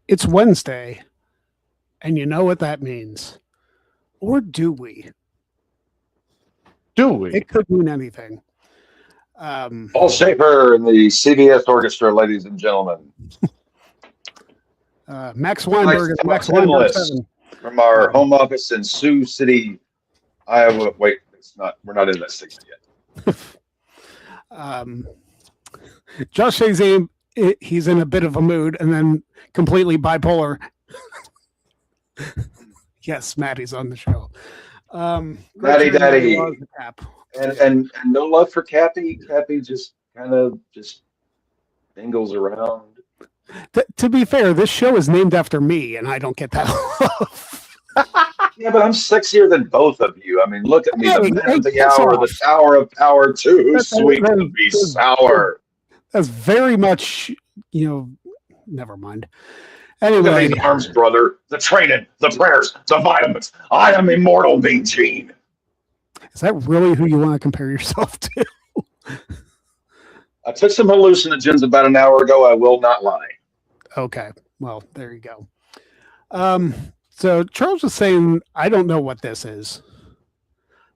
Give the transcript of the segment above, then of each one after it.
It's Wednesday, and you know what that means. Or do we? Do we? It could mean anything. Paul Schaefer and the CBS Orchestra, ladies and gentlemen. Max Weinberg and Max Tim Weinberg List 7. from our home office in Sioux City, Iowa. Wait, it's not. We're not in that segment yet. Josh Shazam, he's in a bit of a mood and then completely bipolar. Yes, Maddie's on the show. Daddy. And no love for Cappy. Cappy just kind of just dingles around. To be fair, this show is named after me, and I don't get that love. Yeah, but I'm sexier than both of you. I mean, look at me, the man of the hour, the tower of power, too sweet to be sour. That's very much, never mind. Anyway, these arms, brother. The training, the prayers, the vitamins. I am immortal, Mean Gene. Is that really who you want to compare yourself to? I took some hallucinogens about an hour ago. I will not lie. Okay. Well, there you go. So Charles was saying, I don't know what this is.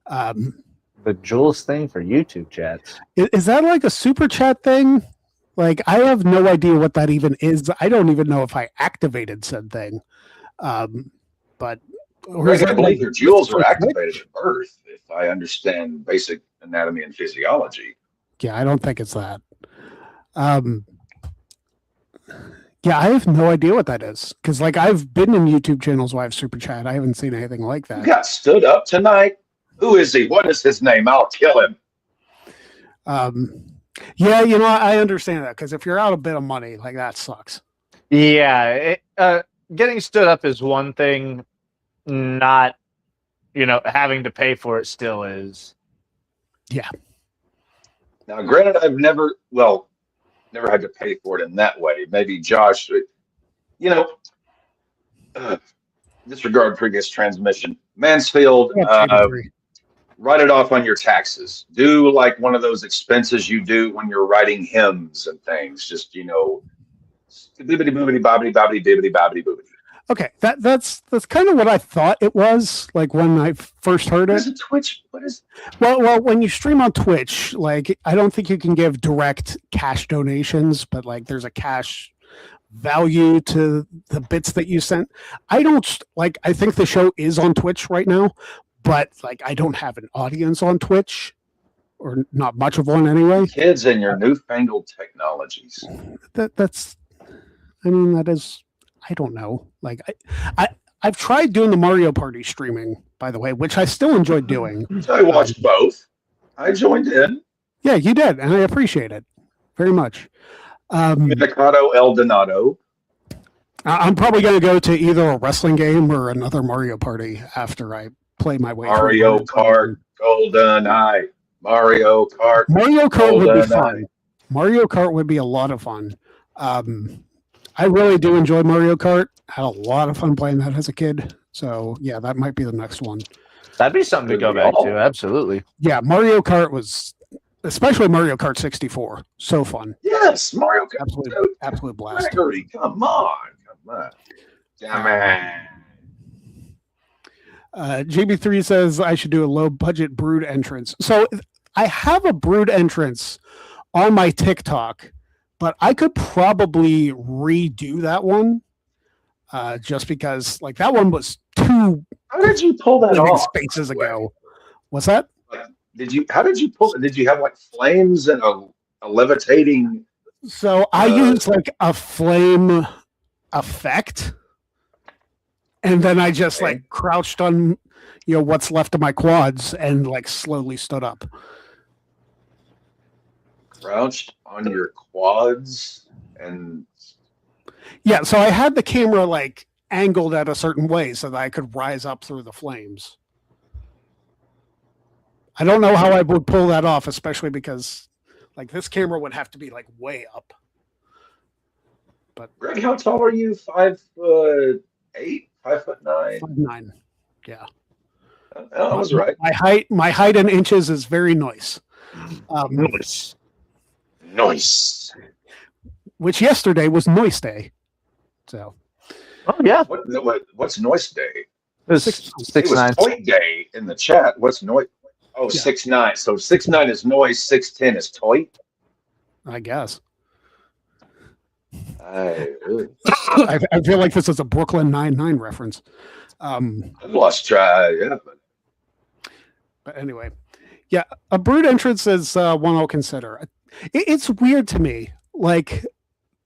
The Jules thing for YouTube chats. Is that like a super chat thing? Like, I have no idea what that even is. I don't even know if I activated said thing. But I believe your jewels are activated at birth, if I understand basic anatomy and physiology. Yeah, I don't think it's that. Yeah, I have no idea what that is. Because, like, I've been in YouTube channels where I have super chat. I haven't seen anything like that. You got stood up tonight? Who is he? What is his name? I'll kill him. Yeah, I understand that. Because if you're out a bit of money, like, that sucks. Yeah, getting stood up is one thing. Not, having to pay for it still is. Yeah. Now, granted, I've never had to pay for it in that way. Maybe Josh, disregard previous transmission. Mansfield, write it off on your taxes. Do like one of those expenses you do when you're writing hymns and things. Just, bibbity boobity bobbity bobbity bibbity bobbity boobity. Okay, that's kind of what I thought it was, like when I first heard it. What is it, Twitch? What is? Well, when you stream on Twitch, like I don't think you can give direct cash donations, but like there's a cash value to the bits that you sent. I think the show is on Twitch right now, but like I don't have an audience on Twitch, or not much of one anyway. Kids and your newfangled technologies. That is. I don't know. Like I've tried doing the Mario Party streaming, by the way, which I still enjoyed doing. I watched both. I joined in. Yeah, you did, and I appreciate it very much. Mikado El Donato. I'm probably going to go to either a wrestling game or another Mario Party after I play my way. Mario Kart, GoldenEye. Mario Kart. Mario Kart would be fun. Mario Kart would be a lot of fun. I really do enjoy Mario Kart. Had a lot of fun playing that as a kid. So, yeah, that might be the next one. That'd be something to go back to. Absolutely. Yeah, Mario Kart was, especially Mario Kart 64, so fun. Yes, Mario Kart. Absolute blast. Gregory, come on. Damn it. JB3 says I should do a low-budget Brood entrance. So, I have a Brood entrance on my TikTok, but I could probably redo that one just because like that one was too. How did you pull that off? Spaces ago. What's that? How did you pull it? Did you have like flames and a levitating? So I used like a flame effect. And then I just like crouched on, what's left of my quads and like slowly stood up. Crouched on your quads and yeah, so I had the camera like angled at a certain way so that I could rise up through the flames. I don't know how I would pull that off, especially because like this camera would have to be like way up. But Greg, how tall are you? 5'8", 5'9"? 5'9". Yeah. I was right. My height in inches is very nice. Nice. Which yesterday was Noise Day. So Oh yeah, What's Noise Day? it was Six- six It was nine. Toy Day in the chat. What's Noise? Oh, Yeah. 6'9". So 6'9" is Noise, 6'10" is Toy. I guess. I I feel like this is a Brooklyn Nine-Nine reference. I've lost track. Yeah, But anyway, yeah, a brood entrance is one I'll consider. It's weird to me. Like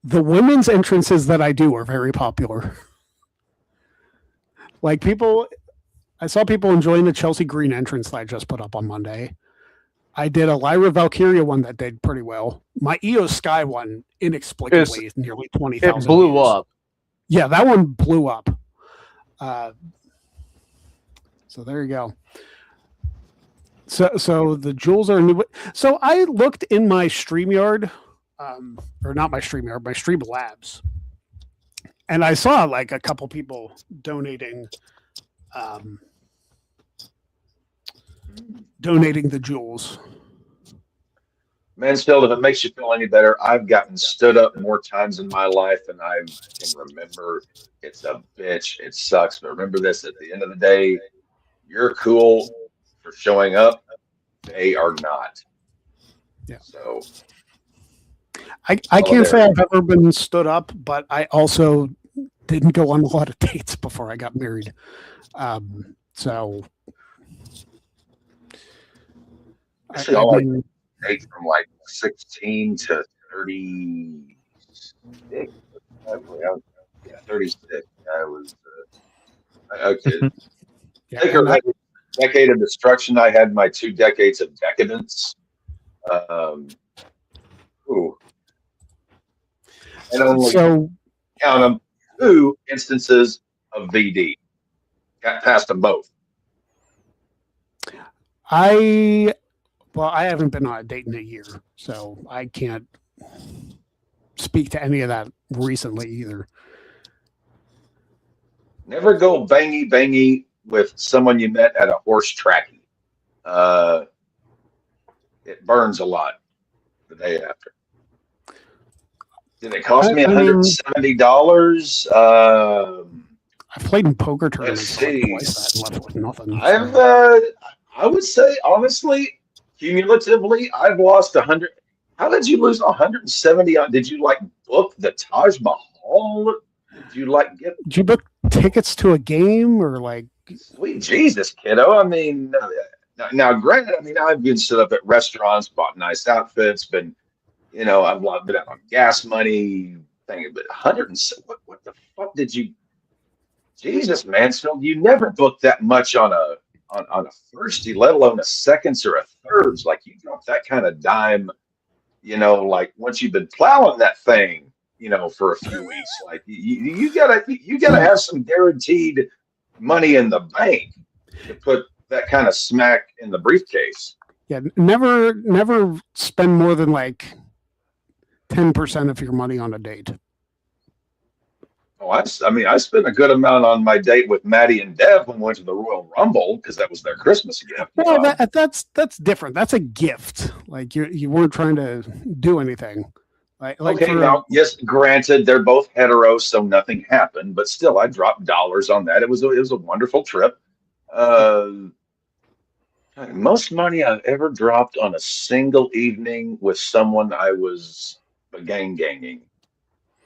the women's entrances that I do are very popular. Like I saw people enjoying the Chelsea Green entrance that I just put up on Monday. I did a Lyra Valkyria one that did pretty well. My Io Sky one, inexplicably, is nearly 20,000. It blew views. up. Yeah, that one blew up. So there you go. So the jewels are new. So I looked in my StreamYard, or not my StreamYard, my Streamlabs, and I saw like a couple people donating the jewels. Mansfield, if it makes you feel any better, I've gotten stood up more times in my life than I can remember. It's a bitch. It sucks. But remember this, at the end of the day, you're cool for showing up. They are not. Yeah. So I can't say I've ever been stood up, but I also didn't go on a lot of dates before I got married. So actually, all I date from like 16 to 36. Yeah, 36. I was okay. Take her decade of destruction. I had my 2 decades of decadence. And only count them 2 instances of VD. Got past them both. I haven't been on a date in a year, so I can't speak to any of that recently either. Never go bangy with someone you met at a horse tracking. It burns a lot the day after. Did it cost me $170? I've played in poker tournaments Let's see. twice that and left with nothing. I would say honestly, cumulatively, I've lost 100. How did you lose 170? Did you like book the Taj Mahal? Did you like get? Did you book tickets to a game or like? Sweet Jesus, kiddo! I mean, now granted, I mean I've been set up at restaurants, bought nice outfits, been, you know, I've been out on gas money thing, but 100 what the fuck did you? Jesus, Mansfield, you never booked that much on a firstie, let alone a seconds or a thirds. Like you drop that kind of dime, you know, like once you've been plowing that thing, you know, for a few weeks, like you gotta have some guaranteed money in the bank to put that kind of smack in the briefcase. Yeah, never spend more than like 10% of your money on a date. Oh, I mean, I spent a good amount on my date with Maddie and Dev when we went to the Royal Rumble because that was their Christmas gift. Well, that's different. That's a gift. Like you weren't trying to do anything. Like okay, now yes, granted they're both hetero, so nothing happened, but still, I dropped dollars on that. It was a wonderful trip. Most money I've ever dropped on a single evening with someone I was ganging.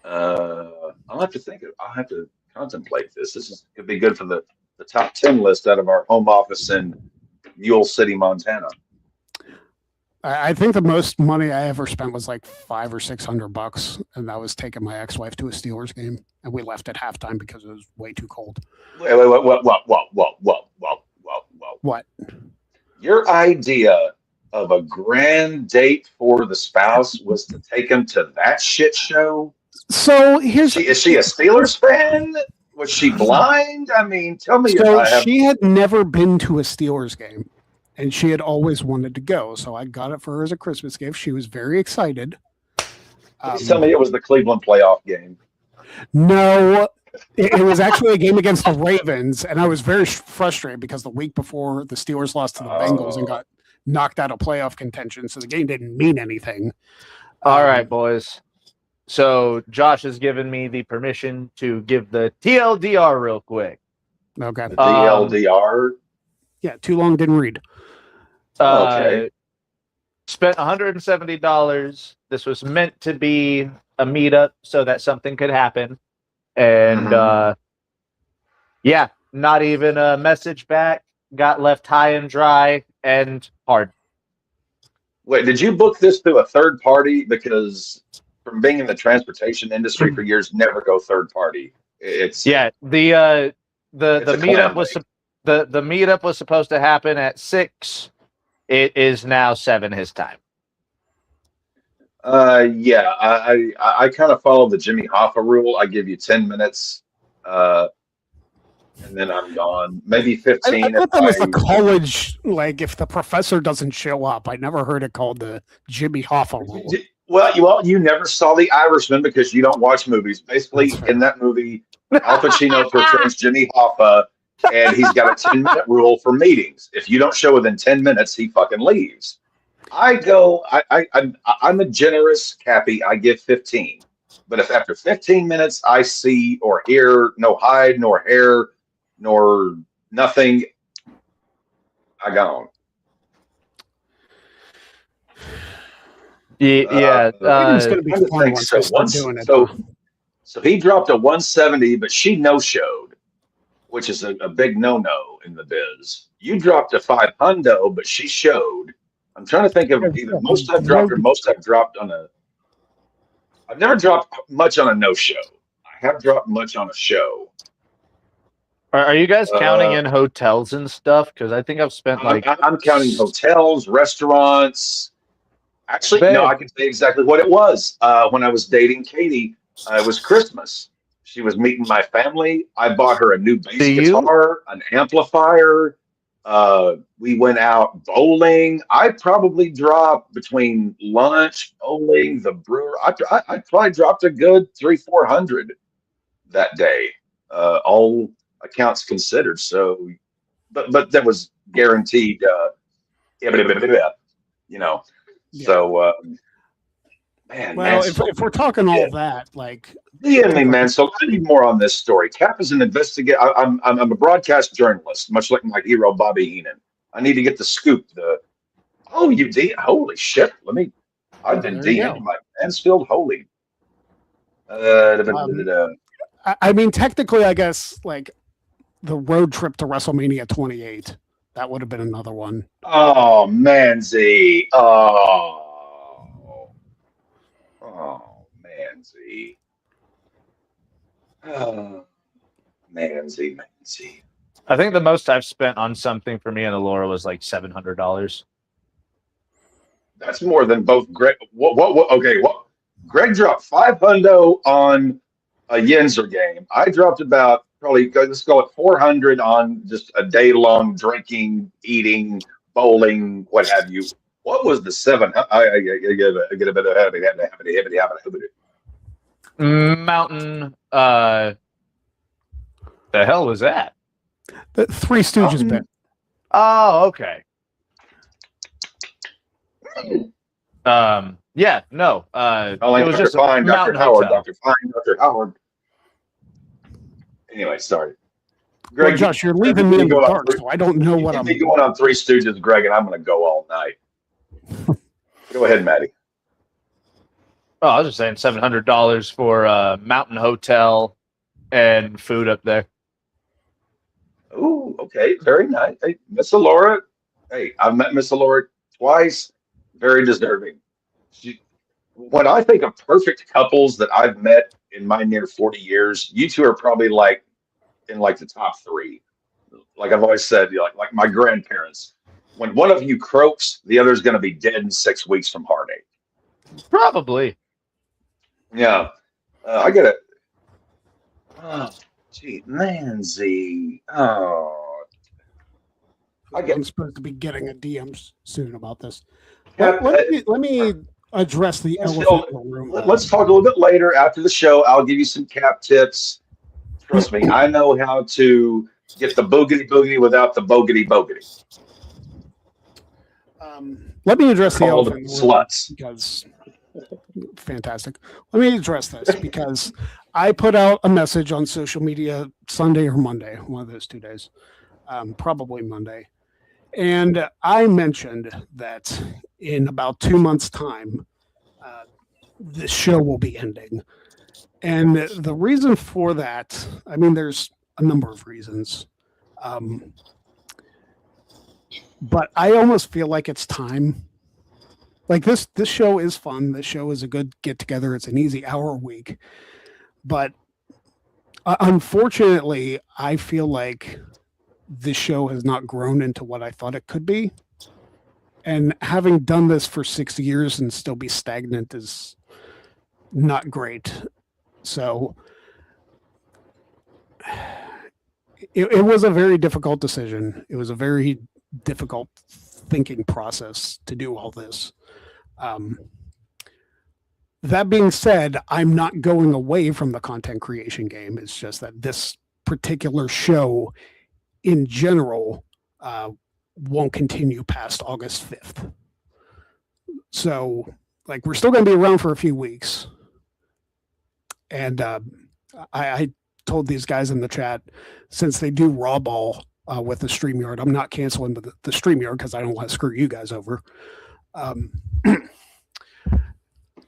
I'll have to contemplate this. This could be good for the top 10 list out of our home office in Mule City, Montana. I think the most money I ever spent was like $500 or $600, and that was taking my ex-wife to a Steelers game, and we left at halftime because it was way too cold. Wait, What? Your idea of a grand date for the spouse was to take him to that shit show? So is she a Steelers fan? Was she blind? I mean, tell me. So she had never been to a Steelers game, and she had always wanted to go. So I got it for her as a Christmas gift. She was very excited. Tell me it was the Cleveland playoff game. No, it was actually a game against the Ravens, and I was very frustrated because the week before the Steelers lost to the Bengals and got knocked out of playoff contention, so the game didn't mean anything. All right, boys. So Josh has given me the permission to give the TLDR real quick. Okay. The DLDR. Yeah, too long, didn't read. Okay. Spent $170. This was meant to be a meetup so that something could happen. And yeah, not even a message back. Got left high and dry and hard. Wait, did you book this through a third party? Because from being in the transportation industry for years, never go third party. It's the meetup was the meetup was supposed to happen at 6. It is now 7 his time. Yeah, I kind of follow the Jimmy Hoffa rule. I give you 10 minutes, and then I'm gone. Maybe 15. I thought that was the college, like if the professor doesn't show up. I never heard it called the Jimmy Hoffa rule. Well, you never saw The Irishman because you don't watch movies. Basically, in that movie, Al Pacino portrays Jimmy Hoffa, and he's got a 10-minute rule for meetings. If you don't show within 10 minutes, he fucking leaves. I'm a generous Cappy. I give 15. But if after 15 minutes I see or hear no hide, nor hair, nor nothing, I gone. Yeah. It's going to be fun once I start doing it. So he dropped a 170, but she no-showed, which is a big no-no in the biz. You dropped a 500, but she showed. I'm trying to think of either most I've dropped or most I've dropped on a. I've never dropped much on a no-show. I have dropped much on a show. Are you guys counting in hotels and stuff? Because I think I've spent like I'm counting hotels, restaurants. Actually, no, I can say exactly what it was. When I was dating Katie, it was Christmas. She was meeting my family. I bought her a new bass guitar, an amplifier. We went out bowling. I probably dropped between lunch, bowling, the brewer. I probably dropped a good 300-400 that day, all accounts considered. So, but that was guaranteed. You know. Yeah. So, man. Well, if we're talking all that, like. DM me, man. So I need more on this story. Cap is an investigator. I'm a broadcast journalist, much like my hero Bobby Heenan. I need to get the scoop. Holy shit! I've been DMing my Mansfield. Holy. I mean, technically, I guess like the road trip to WrestleMania 28. That would have been another one. Oh, Manzi. Oh, Manzi. Oh, Manzi. I think the most I've spent on something for me and Alora was like $700. That's more than both Greg. What? Okay, what? Greg dropped 500 on a Yenzer game. I dropped about probably, let's call it 400 on just a day-long drinking, eating, bowling, what have you. What was the 7? I get a bit of happy. Mountain. The hell was that? The Three Stooges bit. Oh, okay. Yeah, no. Like it was Dr. just Fine, Dr. Mountain Howard, Hotel. Dr. Fine, Dr. Howard. Anyway, sorry. Greg, well, Josh, you're leaving me in the dark, so I don't know what I'm going on Three Stooges, Greg, and I'm going to go all night. Go ahead, Maddie. Oh, I was just saying $700 for Mountain Hotel and food up there. Oh, okay. Very nice. Hey, Miss Alora. Hey, I've met Miss Alora twice. Very deserving. When I think of perfect couples that I've met in my near 40 years, you two are probably like in like the top 3. Like I've always said, like my grandparents. When one of you croaks, the other's going to be dead in 6 weeks from heartache. Probably. Yeah. I get it. Oh, gee, Manzi. Oh. I'm supposed to be getting a DM soon about this. Yeah, let me address the elephant in the room. Let's talk a little bit later after the show. I'll give you some cap tips. Trust me, I know how to get the boogity without the boogity. Let me address the elephant in the room sluts. because Fantastic. Let me address this because I put out a message on social media Sunday or Monday, one of those 2 days, probably Monday. And I mentioned that in about 2 months' time, this show will be ending. And the reason for that, I mean, there's a number of reasons. But I almost feel like it's time. Like this show is fun. This show is a good get together. It's an easy hour a week. But unfortunately, I feel like this show has not grown into what I thought it could be. And having done this for 6 years and still be stagnant is not great. So it was a very difficult decision. It was a very difficult thinking process to do all this. That being said, I'm not going away from the content creation game. It's just that this particular show in general won't continue past August 5th. So, like, we're still going to be around for a few weeks. And I told these guys in the chat, since they do Raw Ball with the StreamYard, I'm not canceling the StreamYard because I don't want to screw you guys over.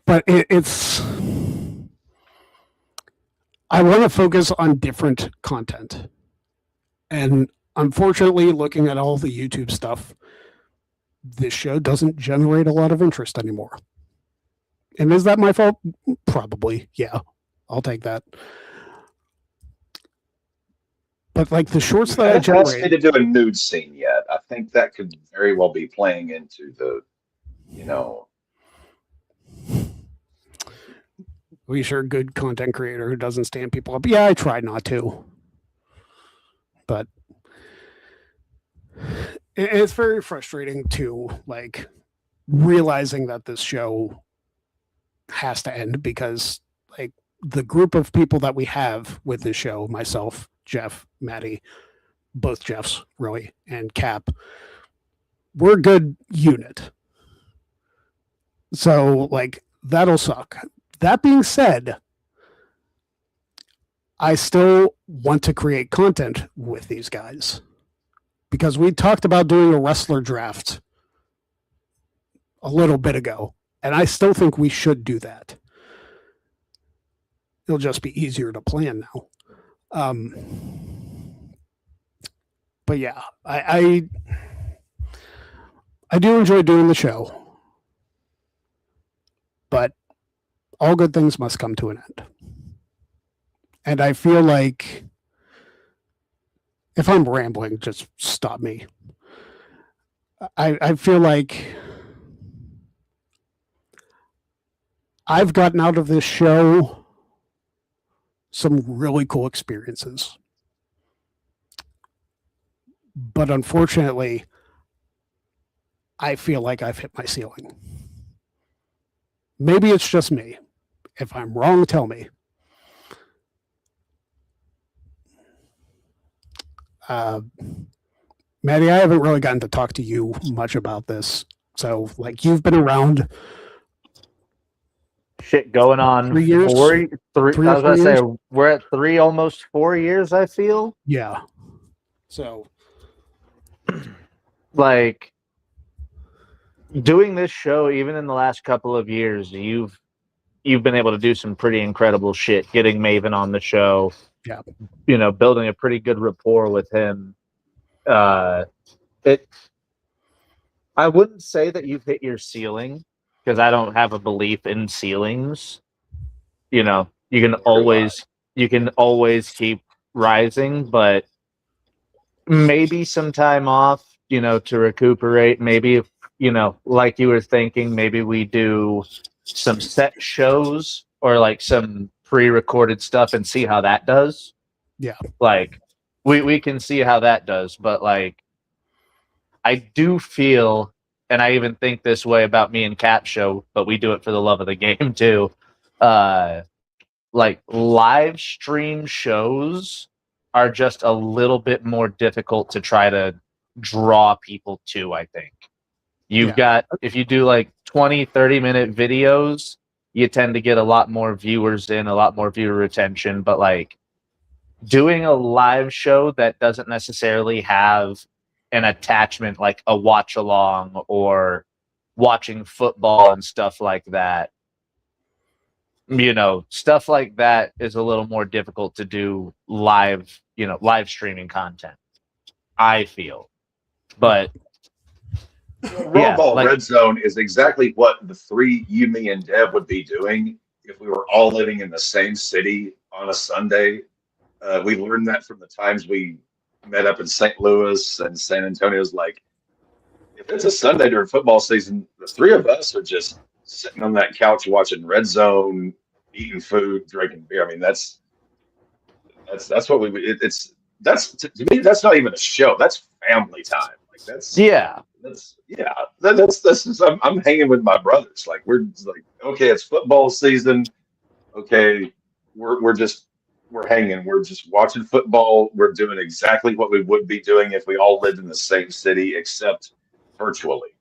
But it's, I want to focus on different content. And unfortunately, looking at all the YouTube stuff, this show doesn't generate a lot of interest anymore. And is that my fault? Probably. Yeah, I'll take that. But like the shorts that I Haven't asked me generate, to do a nude scene yet. I think that could very well be playing into the, we sure good content creator who doesn't stand people up. Yeah, I try not to. But it's very frustrating too, like realizing that this show has to end because like the group of people that we have with this show, myself, Jeff, Maddie, both Jeffs really, and Cap, we're a good unit. So like that'll suck. That being said, I still want to create content with these guys because we talked about doing a wrestler draft a little bit ago, and I still think we should do that. It'll just be easier to plan now. But yeah, I do enjoy doing the show, but all good things must come to an end. And I feel like if I'm rambling, just stop me. I feel like I've gotten out of this show some really cool experiences. But unfortunately, I feel like I've hit my ceiling. Maybe it's just me. If I'm wrong, tell me. Maddie, I haven't really gotten to talk to you much about this. So, like, you've been around. Shit going on 3 years? three, Three I or was gonna 4 say years? we're at 3, almost 4 years, I feel. Yeah. So, Like doing this show, even in the last couple of years, you've been able to do some pretty incredible shit, getting Maven on the show. Yeah. Building a pretty good rapport with him. I wouldn't say that you've hit your ceiling because I don't have a belief in ceilings. You can always keep rising, but maybe some time off, to recuperate. Maybe if, like you were thinking, maybe we do some set shows or like some pre-recorded stuff and see how that does. Yeah. Like we can see how that does, but like I do feel, and I even think this way about me and Cap show, but we do it for the love of the game too. Like live stream shows are just a little bit more difficult to try to draw people to, I think. You've got, if you do like 20, 30-minute videos, you tend to get a lot more viewers in, a lot more viewer retention. But like doing a live show that doesn't necessarily have an attachment like a watch along or watching football and stuff like that, stuff like that is a little more difficult to do live, live streaming content, I feel. But Roll Ball Red Zone is exactly what the three, you, me, and Deb would be doing if we were all living in the same city on a Sunday. We learned that from the times we met up in St. Louis and San Antonio's. Like, if it's a Sunday during football season, the three of us are just sitting on that couch watching Red Zone, eating food, drinking beer. I mean, that's what we. That's to me, that's not even a show. That's family time. Like that's I'm hanging with my brothers. Like we're like, okay, it's football season. Okay, we're hanging. We're just watching football. We're doing exactly what we would be doing if we all lived in the same city, except virtually.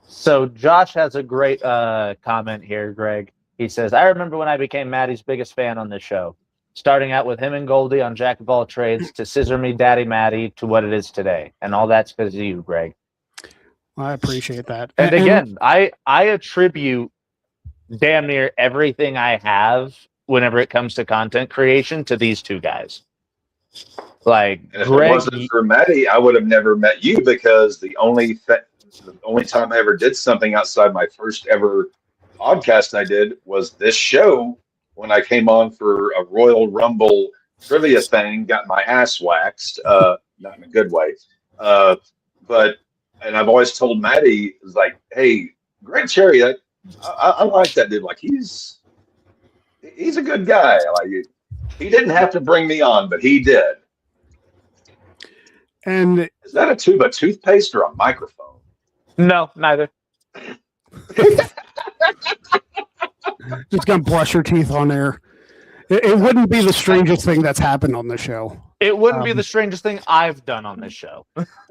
So Josh has a great comment here, Greg. He says, I remember when I became Maddie's biggest fan on this show. Starting out with him and Goldie on Jack of All Trades to Scissor Me Daddy Maddie to what it is today. And all that's because of you, Greg. I appreciate that. And again, I attribute damn near everything I have whenever it comes to content creation to these two guys. Like, and if it wasn't for Maddie, I would have never met you, because the only time I ever did something outside my first ever podcast I did was this show, when I came on for a Royal Rumble trivia thing, got my ass waxed, not in a good way. And I've always told Maddie, like, hey, Greg Cherry, I like that dude. Like, he's a good guy. Like, he didn't have to bring me on, but he did. And is that a tube of toothpaste or a microphone? No, neither. Just gonna brush your teeth on there. It wouldn't be the strangest thing that's happened on the show. It wouldn't be the strangest thing I've done on this show.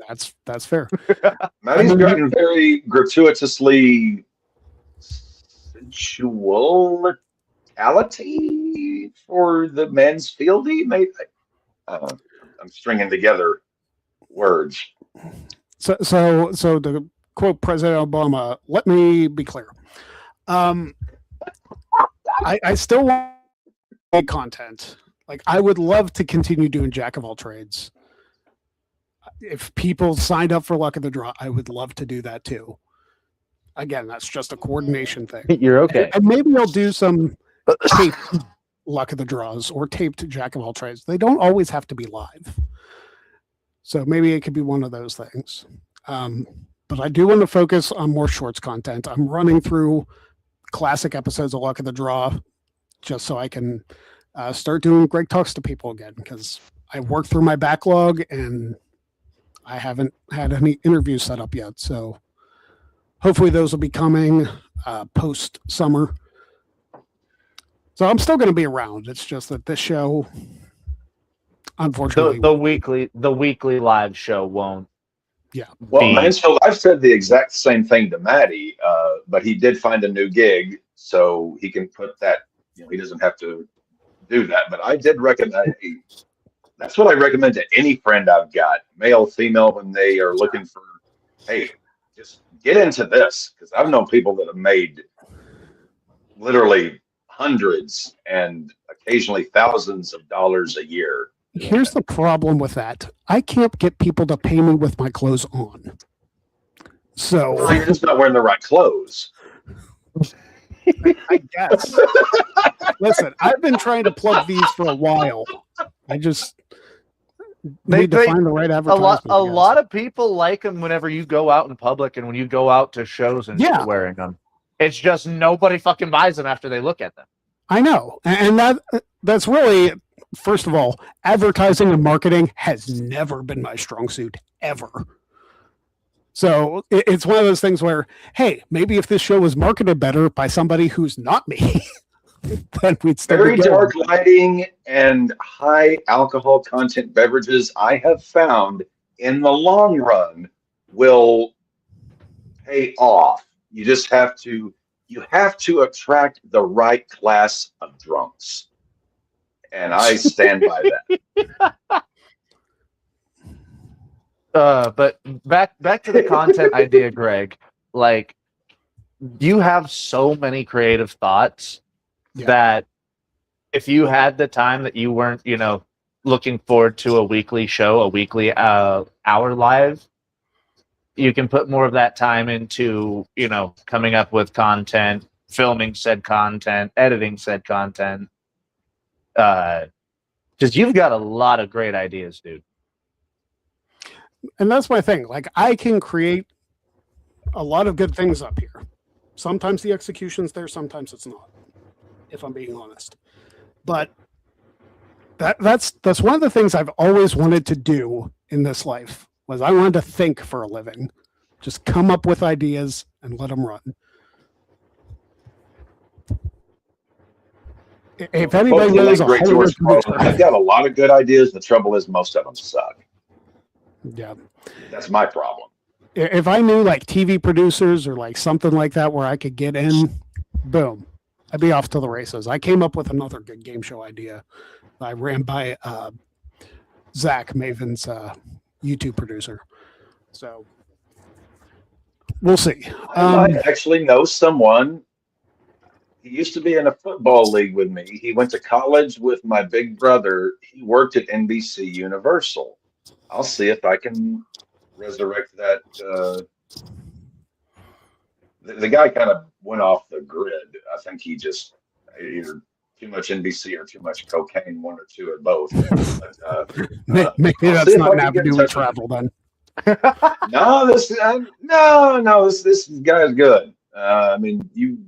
That's fair. Maddie's gotten very gratuitously sensuality for the Mansfieldy. Maybe I'm stringing together words. So to quote President Obama, let me be clear. I still want content. Like, I would love to continue doing Jack of All Trades. If people signed up for Luck of the Draw, I would love to do that too. Again, that's just a coordination thing. You're okay. And maybe I'll do some taped Luck of the Draws or taped Jack of All Trades. They don't always have to be live. So maybe it could be one of those things. But I do want to focus on more shorts content. I'm running through classic episodes of Luck of the Draw just so I can start doing Greg Talks to people again, because I worked through my backlog and I haven't had any interviews set up yet. So hopefully those will be coming post summer. So I'm still going to be around. It's just that this show, unfortunately, the weekly live show won't. Yeah. Well, Mansfield, I've said the exact same thing to Maddie, but he did find a new gig, so he can put that. He doesn't have to do that. But I did recommend. That's what I recommend to any friend I've got, male, female, when they are looking for, hey, just get into this, because I've known people that have made literally hundreds and occasionally thousands of dollars a year. Here's the problem with that. I can't get people to pay me with my clothes on. So well, you're just not wearing the right clothes. I guess. Listen, I've been trying to plug these for a while. I just need to find the right advertisement. A lot of people like them whenever you go out in public and when you go out to shows and you're wearing them. It's just nobody fucking buys them after they look at them. I know. And that's really, first of all, advertising and marketing has never been my strong suit, ever. So it's one of those things where, hey, maybe if this show was marketed better by somebody who's not me, then we'd still very dark lighting and high alcohol content beverages, I have found in the long run will pay off. You just have to attract the right class of drunks. And I stand by that. But back to the content idea, Greg. Like, you have so many creative thoughts that if you had the time that you weren't, looking forward to a weekly show, a weekly hour live, you can put more of that time into, coming up with content, filming said content, editing said content. Because you've got a lot of great ideas, dude. And that's my thing. Like, I can create a lot of good things up here. Sometimes the execution's there, sometimes it's not, if I'm being honest. But that's one of the things I've always wanted to do in this life, was I wanted to think for a living. Just come up with ideas and let them run. If anybody knows Great George Carlin, I've got a lot of good ideas. The trouble is most of them suck. Yeah. That's my problem. If I knew like TV producers or like something like that where I could get in, boom, I'd be off to the races. I came up with another good game show idea. I ran by Zach, Maven's YouTube producer. So we'll see. I might actually know someone. He used to be in a football league with me. He went to college with my big brother. He worked at NBC Universal. I'll see if I can resurrect that. The guy kind of went off the grid. I think he just either too much NBC or too much cocaine, one or two or both. But, maybe that's not an avenue of travel then. No, this guy is good. I mean, you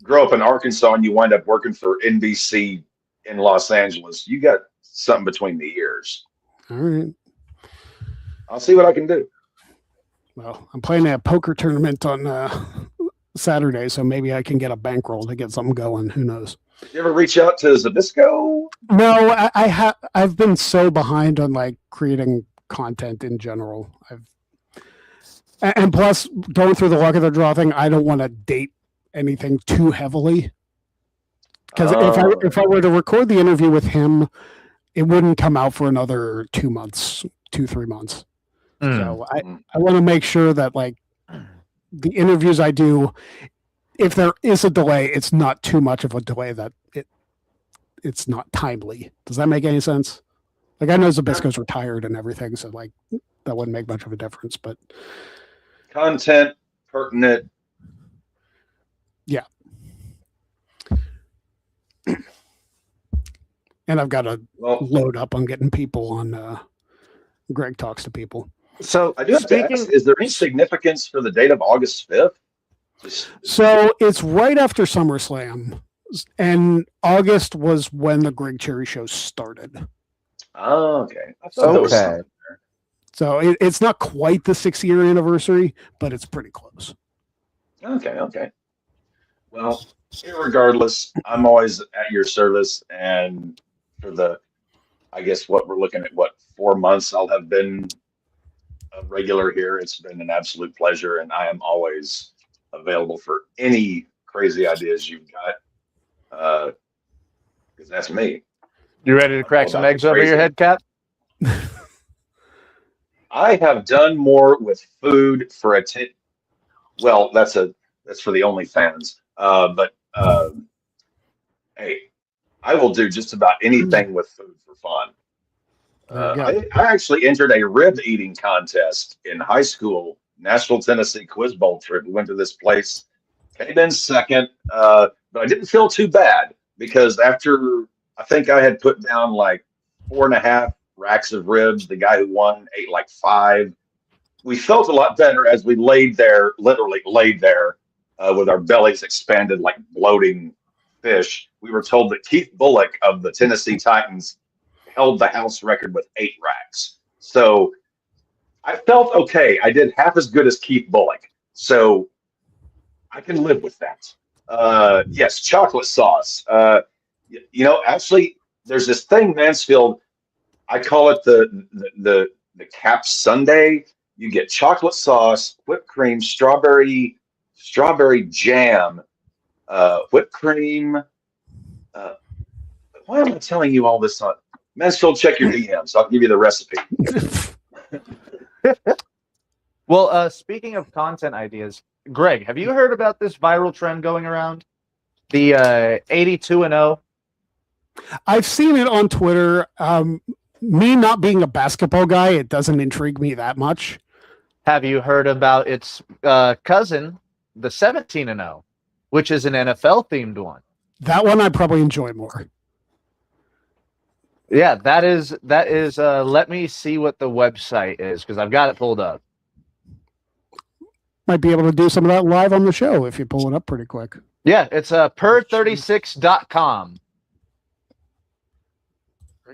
grow up in Arkansas and you wind up working for NBC in Los Angeles. You got something between the ears. All right. I'll see what I can do. Well, I'm playing a poker tournament on Saturday, so maybe I can get a bankroll to get something going. Who knows? Did you ever reach out to Zabisco? No, I've been so behind on like creating content in general. And plus going through the luck of the draw thing, I don't want to date anything too heavily. Because if I were to record the interview with him, it wouldn't come out for another 2 months, 3 months. So I want to make sure that like the interviews I do, if there is a delay, it's not too much of a delay that it's not timely. Does that make any sense? Like, I know Zabisco's retired and everything, so like that wouldn't make much of a difference. But content pertinent. Yeah. And I've got to load up on getting people on Greg Talks to People. So I do have to ask, is there any significance for the date of August 5th? So it's right after SummerSlam, and August was when the Greg Cherry Show started. Oh, okay. Okay. So it's not quite the 6-year anniversary, but it's pretty close. Okay. Well, irregardless, I'm always at your service, and for I guess what we're looking at, 4 months I'll have been a regular here. It's been an absolute pleasure, and I am always available for any crazy ideas you've got, because that's me. You ready to crack some eggs over your head, Cap? I have done more with food for well, that's for the OnlyFans. But hey, I will do just about anything with food for fun. I actually entered a rib eating contest in high school, Nashville, Tennessee Quiz Bowl trip. We went to this place, came in second, but I didn't feel too bad because after I think I had put down like 4.5 racks of ribs, the guy who won ate like 5. We felt a lot better as we literally laid there with our bellies expanded like bloating fish. We were told that Keith Bullock of the Tennessee Titans held the house record with 8 racks. So I felt okay. I did half as good as Keith Bullock. So I can live with that. Yes, chocolate sauce. Actually, there's this thing, Mansfield. I call it the Cap Sundae. You get chocolate sauce, whipped cream, strawberry strawberry jam, whipped cream. Why am I telling you all this on Mansfield? Check your DMs. I'll give you the recipe. Well, speaking of content ideas, Greg, have you heard about this viral trend going around? The 82-0. I've seen it on Twitter. Me not being a basketball guy, it doesn't intrigue me that much. Have you heard about its cousin, the 17-0, which is an NFL themed one? That one I probably enjoy more. Yeah, that is. Let me see what the website is because I've got it pulled up. Might be able to do some of that live on the show if you pull it up pretty quick. Yeah, it's per36.com.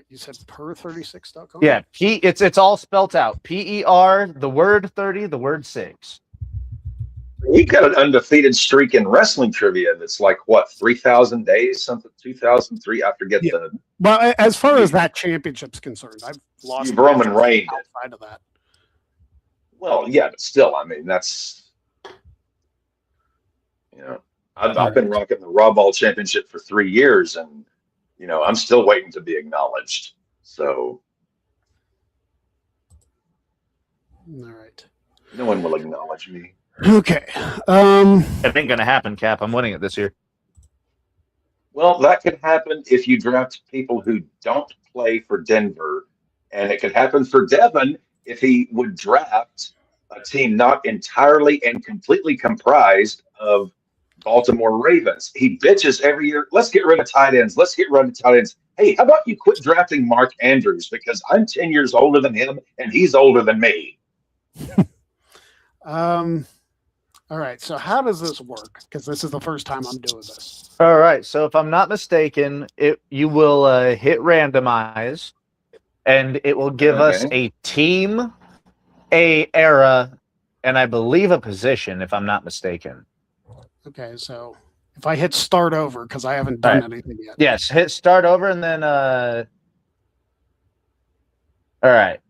You said per36.com? Yeah, it's all spelt out. PER, the word 30, the word 6. You've got an undefeated streak in wrestling trivia that's like, what, 3,000 days, something, 2,003? I forget the... Well, as far as that championship's concerned, I've lost... You've Roman reigned outside of that. Well, yeah, but still, I mean, that's... You know, I've been rocking the Raw Ball Championship for 3 years, and, you know, I'm still waiting to be acknowledged. So... All right. No one will acknowledge me. Okay. It ain't gonna happen, Cap. I'm winning it this year. Well, that could happen if you draft people who don't play for Denver, and it could happen for Devin if he would draft a team not entirely and completely comprised of Baltimore Ravens. He bitches every year, let's get rid of tight ends. Let's get rid of tight ends. Hey, how about you quit drafting Mark Andrews because I'm 10 years older than him and he's older than me. All right. So how does this work? Because this is the first time I'm doing this. All right. So if I'm not mistaken, you will hit randomize, and it will give us a team, a era, and I believe a position. If I'm not mistaken. Okay. So if I hit start over because I haven't done anything yet. Yes. Hit start over, and then all right.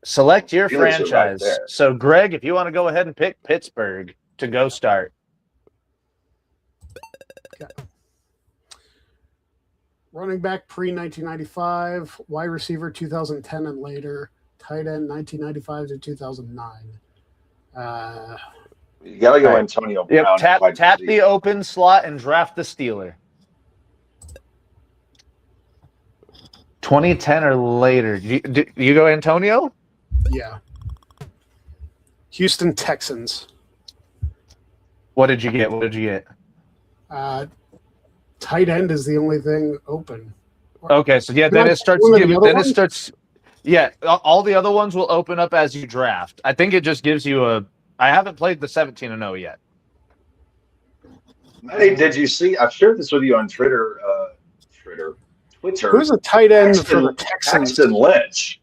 Select your franchise. Right, so, Greg, if you want to go ahead and pick Pittsburgh to go start. Okay. Running back pre-1995, wide receiver 2010 and later, tight end 1995 to 2009. You got to go Antonio Brown. Yep, tap the open slot and draft the Steeler. 2010 or later. Do you go Antonio? Yeah. Houston Texans. What did you get? Tight end is the only thing open. Okay, so yeah, then it starts. Yeah, all the other ones will open up as you draft. I think it just gives you a. I haven't played the 17-0 yet. Hey, did you see? I've shared this with you on Twitter. Who's a tight end for the Texans? Paxton Lynch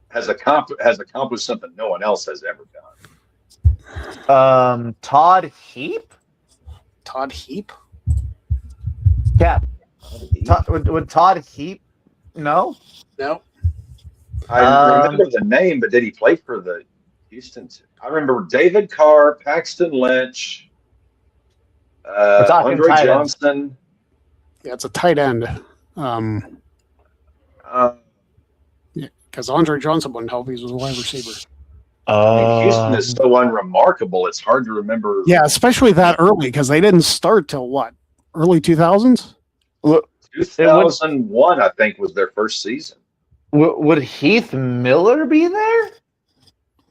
has accomplished something no one else has ever done. Todd Heap. Todd Heap. Yeah. Would Todd Heap? No. I remember the name, but did he play for the Houston? I remember David Carr, Paxton Lynch, Andre Johnson. Yeah, it's a tight end. Because Andre Johnson wouldn't help. He was a wide receiver. Houston is so unremarkable. It's hard to remember. Yeah, especially that early because they didn't start till what? Early 2000s? 2001, I think, was their first season. Would Heath Miller be there?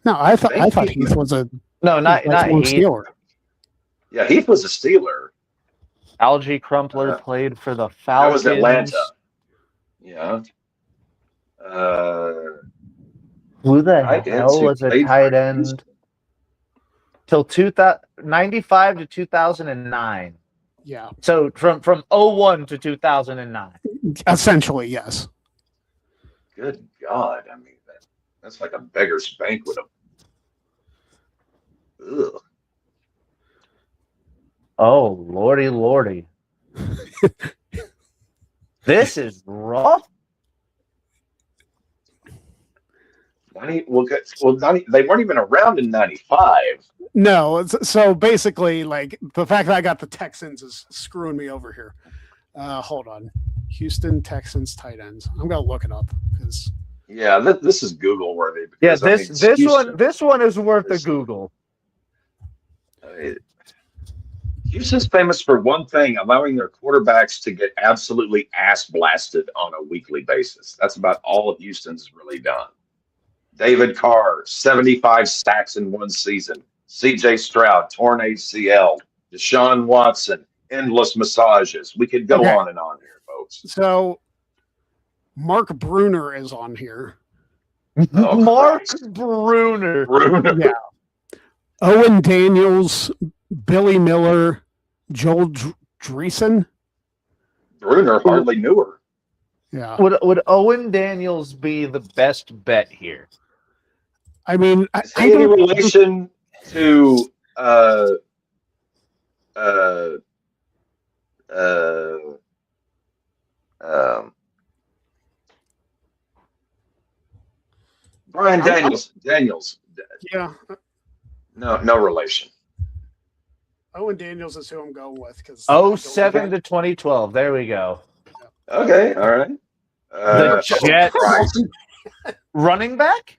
No, I thought Heath was a not Heath. Steeler. Yeah, Heath was a Steeler. Algie Crumpler played for the Falcons. That was Atlanta. Yeah. Who the hell was a tight end till 95 to 2009? Yeah. So from 01 to 2009. Essentially, yes. Good God. I mean, that's like a beggar's banquet. Ugh. Oh, lordy. This is rough. They weren't even around in '95. No, so basically, like the fact that I got the Texans is screwing me over here. Hold on, Houston Texans tight ends. I'm gonna look it up because Yeah, this is Google worthy. Yeah, Because, I mean, this one is worth a Houston. Google. Houston's famous for one thing: allowing their quarterbacks to get absolutely ass blasted on a weekly basis. That's about all of Houston's really done. David Carr, 75 sacks in one season. C.J. Stroud, torn ACL. Deshaun Watson, endless massages. We could go Okay. on and on here, folks. so Mark Bruner is on here. Oh, Mark Christ. Bruner. Bruno. Yeah. Owen Daniels, Billy Miller, Joel Dreesen. Bruner hardly knew her. Yeah, Would Owen Daniels be the best bet here? I mean, Is he any relation to Brian Daniels. Yeah, No relation. Owen Daniels is who I'm going with because 07 to 2012. There we go. Okay, all right. The Jets. Christ. Running back?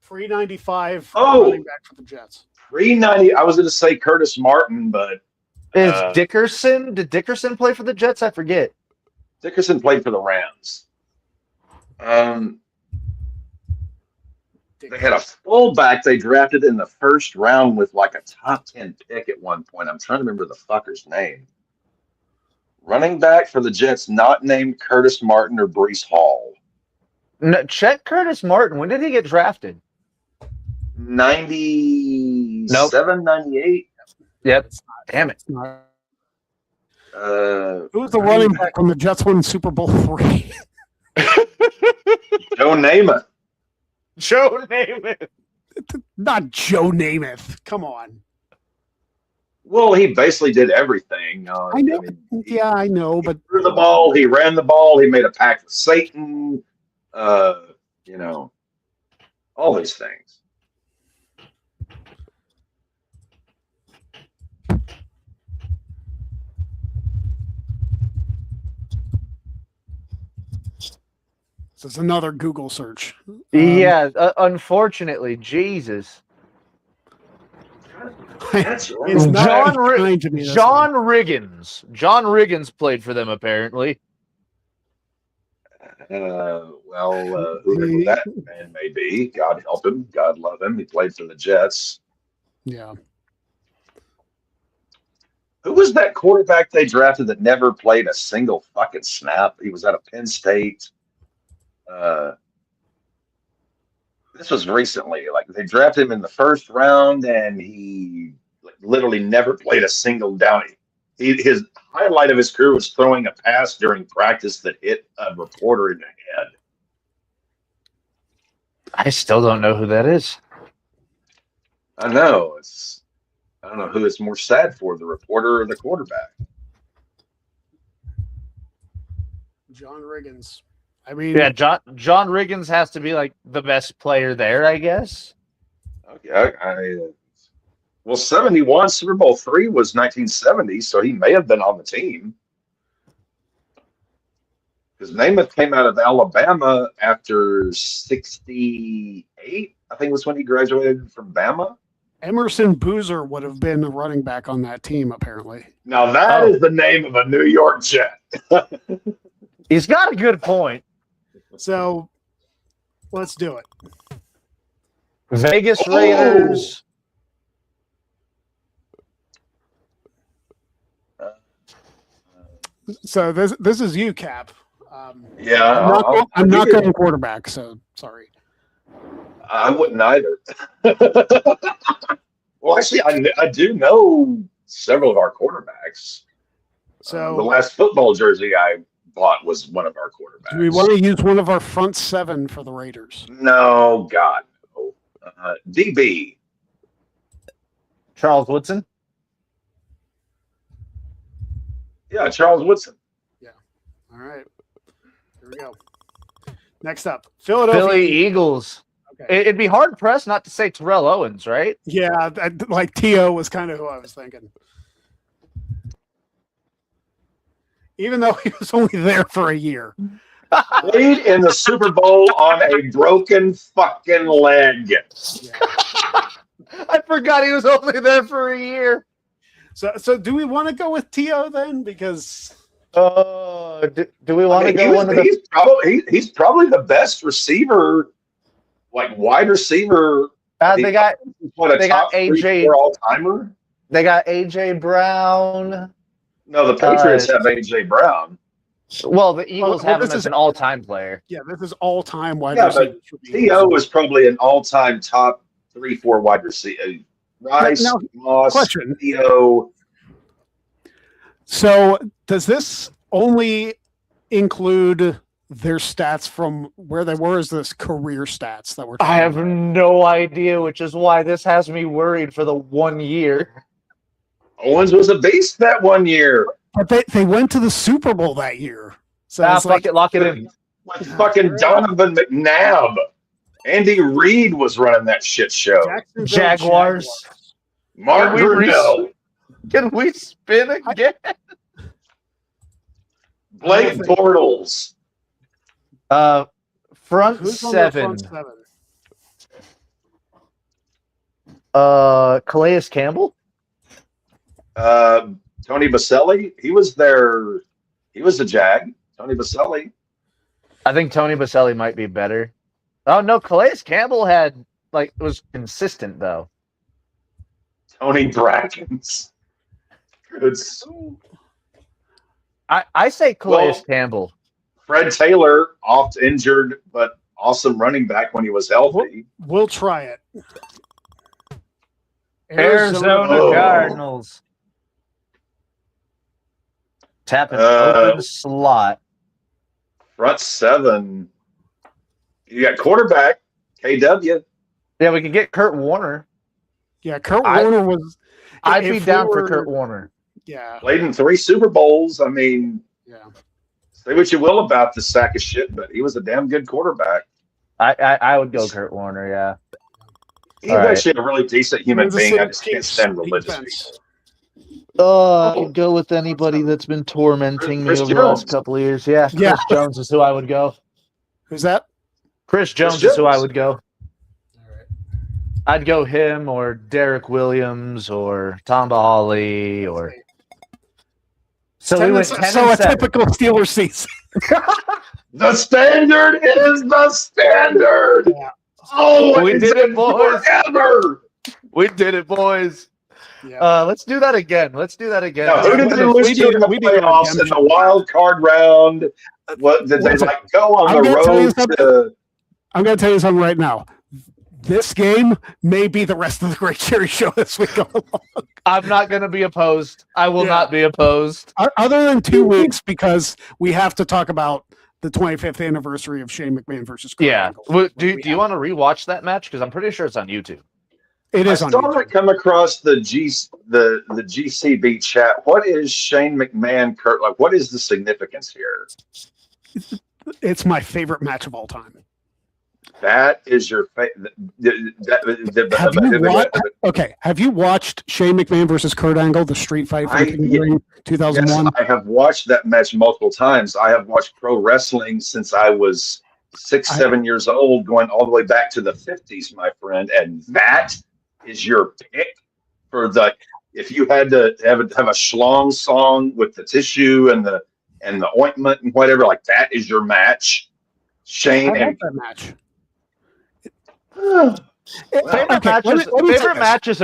pre-95 Oh. running back for the Jets. Pre-90, I was going to say Curtis Martin, but Is Uh, Did Dickerson play for the Jets? I forget. Dickerson played for the Rams. They had a fullback they drafted in the first round with like a top 10 pick at one point. I'm trying to remember the fucker's name. Running back for the Jets, not named Curtis Martin or Brees Hall. No, check Curtis Martin. When did he get drafted? 97, 98. Yep. Damn it. Who was the I mean, running back when the Jets won Super Bowl III? Joe Namath. Joe Namath. Not Joe Namath. Come on. Well, he basically did everything. I know. Yeah, I know, but He threw the ball, he ran the ball, he made a pact with Satan. All these things. this is another Google search. Yeah, unfortunately, Jesus. That's It's not John kind to me, this John Riggins. John Riggins played for them, apparently. Whoever that man may be, God help him, God love him. He played for the Jets. Yeah. Who was that quarterback they drafted that never played a single fucking snap? He was out of Penn State. This was recently. Like they drafted him in the first round, and he literally never played a single down. His highlight of his career was throwing a pass during practice that hit a reporter in the head. I still don't know who that is. I know. I don't know who it's more sad for, the reporter or the quarterback. John Riggins. I mean, Yeah, John Riggins has to be like the best player there, I guess. Okay, well, 71 Super Bowl III was 1970, so he may have been on the team. Because Namath came out of Alabama after 68, I think was when he graduated from Bama. Emerson Boozer would have been a running back on that team, apparently. Now that is the name of a New York Jet. He's got a good point. So let's do it. Vegas Oh! Raiders. So this is you, Cap. Yeah, I'm not going quarterback, so sorry. I wouldn't either. Well, actually, I do know several of our quarterbacks. So the last football jersey I bought was one of our quarterbacks. do we want to use one of our front seven for the Raiders? No, God, no. DB. Charles Woodson. Yeah, Charles Woodson. All right. Here we go. Next up, Philadelphia. Philly Eagles. It'd be hard pressed not to say Terrell Owens, right? Yeah, like T.O. was kind of who I was thinking. Even though he was only there for a year. Played in the Super Bowl on a broken fucking leg. Yeah. I forgot he was only there for a year. So do we want to go with T.O. then? Because do we want to go one of the? He's probably the best receiver, like wide receiver. They got AJ all timer. They got AJ Brown. No, the Patriots have AJ Brown. Well, the Eagles have him as an all-time player. Yeah, this is all-time wide receiver. T.O. is probably an all-time top 3-4 wide receiver. Rice, now, Moss, question. T.O. So does this only include their stats from where they were? Is this career stats that we're talking I have about? no idea, which is why this has me worried for the 1 year. Owens was a beast that 1 year. But they went to the Super Bowl that year. So it's fuck it, lock it in. With fucking Donovan McNabb. Andy Reid was running that shit show. Jaguars. Mark Brunell. Can we spin again? Blake Bortles. Front Who's on seven. the front seven? Calais Campbell. Tony Baselli. He was there. He was a Jag. Tony Baselli. I think Tony Baselli might be better. Oh no, Calais Campbell was consistent though. Tony Brackens. Good. I say Calais Well, Campbell. Fred Taylor, oft injured, but awesome running back when he was healthy. We'll try it. Arizona Cardinals. Tapping open slot. Front seven. You got quarterback, KW. Yeah, we could get Kurt Warner. Yeah, Warner was. I'd be down for Kurt Warner. Yeah. Played in 3 Super Bowls. I mean, yeah. Say what you will about the sack of shit, but he was a damn good quarterback. I would go Kurt Warner, yeah. He's actually a really decent human being. I just can't stand religious defense. people. Oh, I could go with anybody that's been tormenting Chris me over Jones. the last couple of years. Yeah, Chris Jones is who I would go. Who's that? Chris Jones is who I would go. I'd go him or Derek Williams or Tom Bahali or. So we went 10 so and a 7. typical Steelers season. The standard is the standard. Yeah. Oh, We did it, boys. Forever. We did it, boys. Yeah. Let's do that again. Now, who did they We lose to in the did a playoffs in the redemption. wild card round? What did they Listen, go on I'm the gonna tell you road something. to? I'm going to tell you something right now. This game may be the rest of the Great Cherry Show this week. I'm not going to be opposed. I will not be opposed. Other than 2 weeks, because we have to talk about the 25th anniversary of Shane McMahon versus Kurt Yeah. Angle. Well, do you want to rewatch that match? Because I'm pretty sure it's on YouTube. It I is on saw YouTube. that come across the GCB chat. What is Shane McMahon, Kurt? Like, what is the significance here? It's my favorite match of all time. That is your favorite. Okay, have you watched Shane McMahon versus Kurt Angle, the street fight from Yes, 2001? I have watched that match multiple times. I have watched pro wrestling since I was 7 years old, going all the way back to the 50s, my friend. And that is your pick for the. If you had to have a schlong song with the tissue and the ointment and whatever, like that is your match. Shane I and like that match. Favorite match is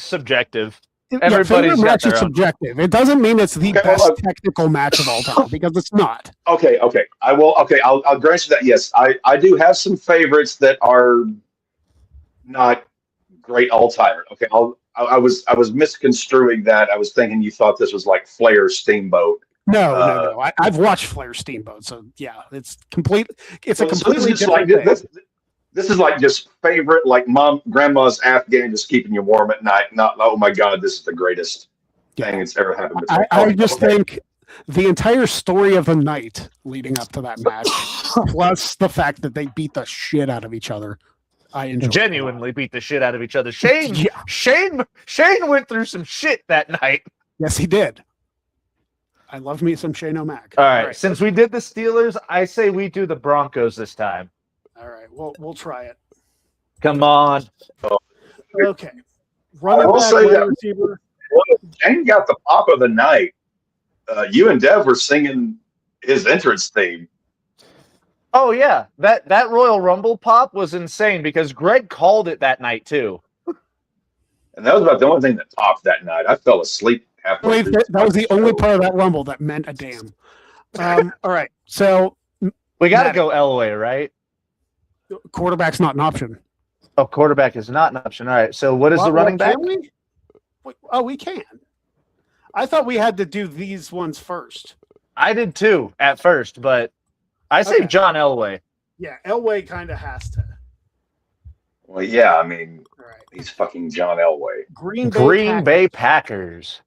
subjective. Everybody's favorite got match their is own. subjective. It doesn't mean it's the best technical match of all time because it's not. Okay. I will. Okay, I'll grant you that. Yes, I do have some favorites that are not great all timer. Okay, I was misconstruing that. I was thinking you thought this was like Flair Steamboat. No. I've watched Flair Steamboat, so yeah, it's complete. It's a completely different thing. This is like just favorite, like grandma's Afghan, just keeping you warm at night. Not, oh my God, this is the greatest thing that's ever happened. I just think the entire story of the night leading up to that match, plus the fact that they beat the shit out of each other. I enjoyed Genuinely beat the shit out of each other. Shane, Yeah. Shane went through some shit that night. Yes, he did. I love me some Shane O'Mac. All right, since we did the Steelers, I say we do the Broncos this time. All right, we'll try it. Come on. Okay. Running will back, say wide that- receiver. Shane got the pop of the night. You and Dev were singing his entrance theme. Oh yeah, that Royal Rumble pop was insane because Greg called it that night too. And that was about the only thing that popped that night. I fell asleep halfway Wait, through. that was the only part of that Rumble that meant a damn. All right, so We got to Matt- go Elway, right? quarterback's not an option. Oh, quarterback is not an option. All right, so what is the running back? Can we? Oh, we can. I thought we had to do these ones first. I did too at first, but I say Okay. John Elway. Yeah, Elway kind of has to. Well, yeah, I mean, All right. he's fucking John Elway. Green Bay. Green Packers. Bay Packers.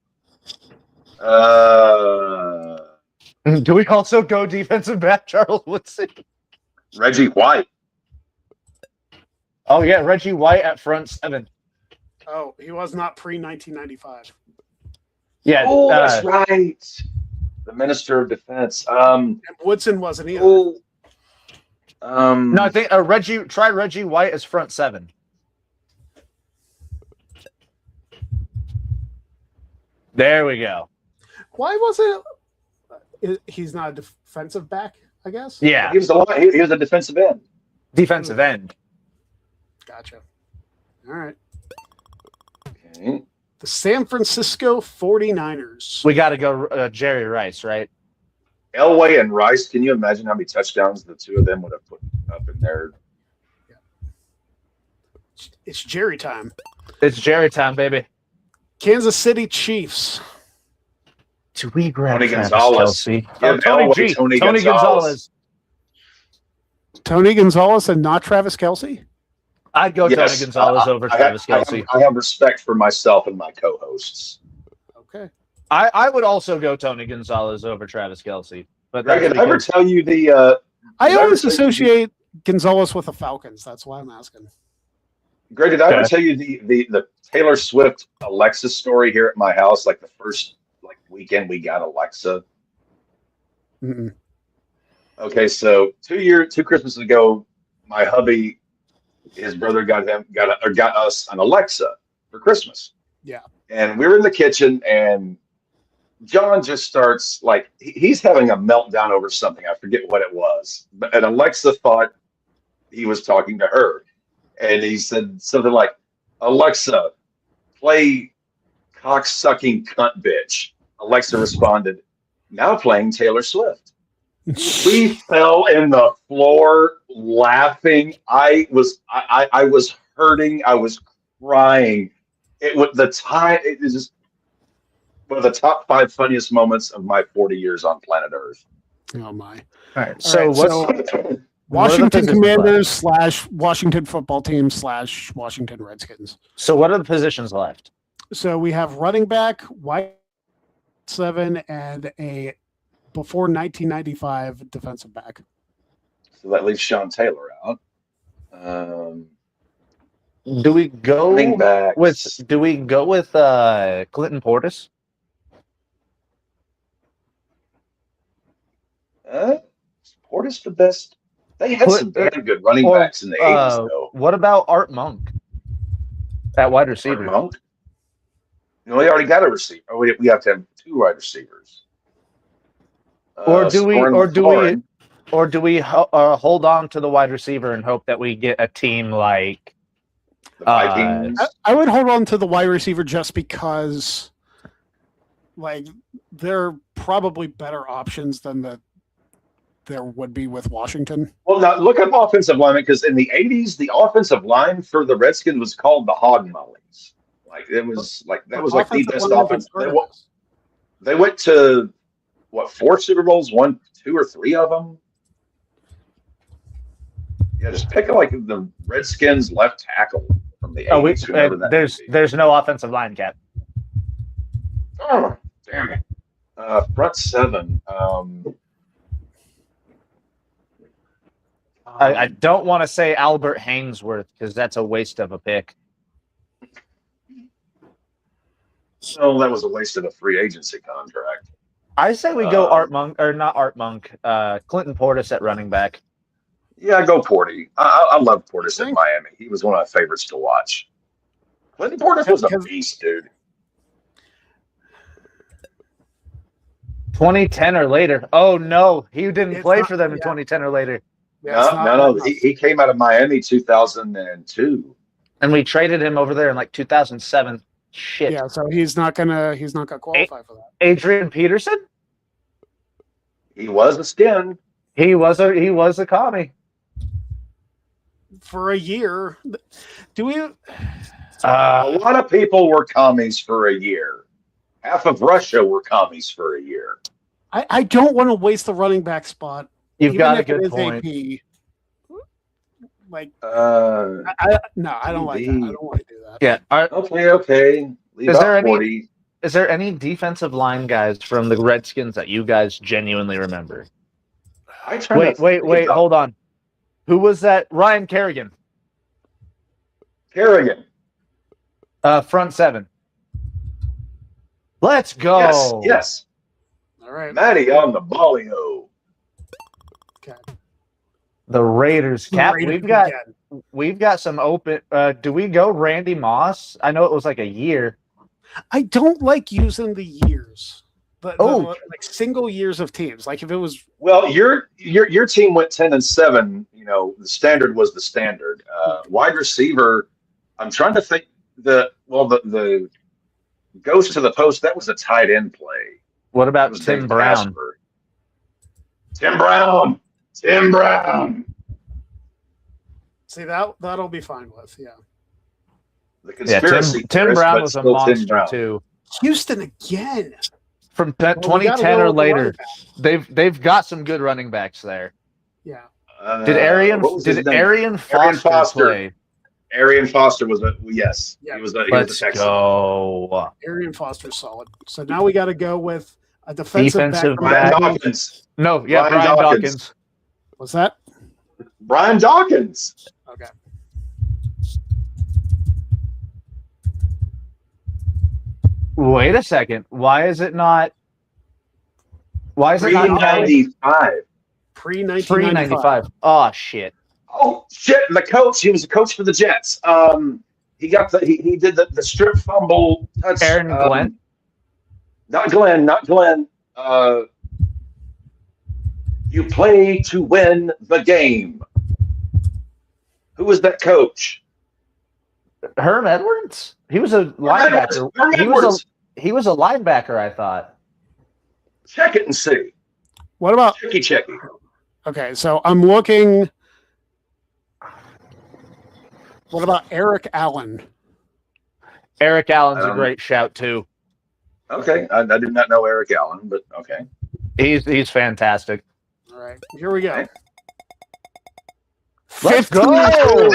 Do we also go defensive back, Charles Woodson? Reggie White. Oh yeah, Reggie White at front 7. Oh, he was not pre 1995. Yeah. Oh, that's right. The Minister of Defense. And Woodson wasn't either. No, No, I think try Reggie White as front 7. There we go. Why was it? He's not a defensive back, I guess. Yeah, he was a defensive end. defensive end. Gotcha. All right. Okay. The San Francisco 49ers. We got to go Jerry Rice, right? Elway and Rice. Can you imagine how many touchdowns the two of them would have put up in there? It's Jerry time. It's Jerry time, baby. Kansas City Chiefs. Do we grab Tony Travis Gonzalez. Kelce? Yeah, Oh, Tony Elway, G. Tony Tony Gonzalez. Gonzalez. Tony Gonzalez and not Travis Kelce? I'd go Yes, Tony Gonzalez over Travis Kelce. I have respect for myself and my co-hosts. Okay. I would also go Tony Gonzalez over Travis Kelce. But Greg, that's did I ever because- tell you the? I Did I always ever tell you associate Gonzalez with the Falcons. That's why I'm asking. Greg, did I ever Okay. tell you the Taylor Swift Alexa story here at my house? Like the first weekend we got Alexa. Mm-mm. Okay, so 2 Christmases ago, my hubby, his brother got us an Alexa for Christmas. Yeah. And we were in the kitchen, and John just starts he's having a meltdown over something. I forget what it was, and Alexa thought he was talking to her, and he said something like, "Alexa, play cock-sucking cunt bitch." Alexa responded, "Now playing Taylor Swift." We fell in the floor laughing. I was hurting. I was crying. It was just one of the top 5 funniest moments of my 40 years on planet Earth. Oh, my. All right. All So right, what's so- what are the Washington positions Commanders / Washington football team / Washington Redskins. So what are the positions left? So we have running back, wide 7, and a before 1995 defensive back. So that leaves Sean Taylor out. Do we go Running backs. with Clinton Portis? Portis the best. They had some damn good running or, backs in the 80s, though. What about Art Monk at wide receiver? Monk? No, we already got a receiver. Oh, we have to have 2 wide receivers. Or do we McLaurin. hold on to the wide receiver and hope that we get a team like The Vikings. I would hold on to the wide receiver just because, they're probably better options than there would be with Washington. Well, now look up offensive lineman, because in the 80s, the offensive line for the Redskins was called the Hog Mollies. That was the best offense. They went to 4 Super Bowls, 1, 2, or 3 of them. Yeah, just pick the Redskins left tackle from the 80s. whoever that may be. there's no offensive line cap. Oh, damn it. Front 7. I don't want to say Albert Hainsworth because that's a waste of a pick. So that was a waste of a free agency contract. I say we go Art Monk, or not Art Monk, Clinton Portis at running back. Yeah, go Porty. I love Portis in Miami. He was one of my favorites to watch. Clinton Portis was a beast, dude. 2010 or later. Oh no, he didn't play for them in 2010 or later. No. He came out of Miami 2002, and we traded him over there in like 2007. Shit. Yeah, so he's not gonna qualify for that. Adrian Peterson. He was a skin. He was a commie for a year. Do we? A lot of people were commies for a year. Half of Russia were commies for a year. I don't want to waste the running back spot. You've got a good point. AP. Like, no, I don't like that. I don't want to do that. Yeah. Okay. Is there any defensive line guys from the Redskins that you guys genuinely remember? Wait. Hold on. Who was that? Ryan Kerrigan. Front seven. Let's go. Yes. All right. Matty on the ballio. Okay. The Raiders cap. We've got some open. Do we go Randy Moss? I know it was like a year. I don't like using the years. But like single years of teams. Like if it was your team went 10-7. You know the standard was the standard. Wide receiver. I'm trying to think. The goes to the post. That was a tight end play. What about Tim Brown? Tim Brown. See that'll be fine with The conspiracy. Tim Brown was a monster too. Houston again. From 2010 or later, they've got some good running backs there. Yeah. Did Arian Foster play? Arian Foster was yes. Yeah. He was a Let's Texan. go. Arian Foster's solid. So now we got to go with a defensive back. Brian Dawkins. No, yeah, Brian Dawkins. What's that? Brian Dawkins. Okay. Wait a second. Why is it not? Why is it not 95? Pre-1995. Oh shit. Oh shit! And the coach, he was a coach for the Jets. He got he did the strip fumble touch. Aaron Glenn. Not Glenn. You play to win the game. Who was that coach? Herm Edwards. He was a linebacker. He was a linebacker, I thought. Check it and see. What about Checky? Okay, so I'm looking. What about Eric Allen? Eric Allen's a great shout too. Okay, I did not know Eric Allen, but okay. He's fantastic. All right, here we go. Let's go.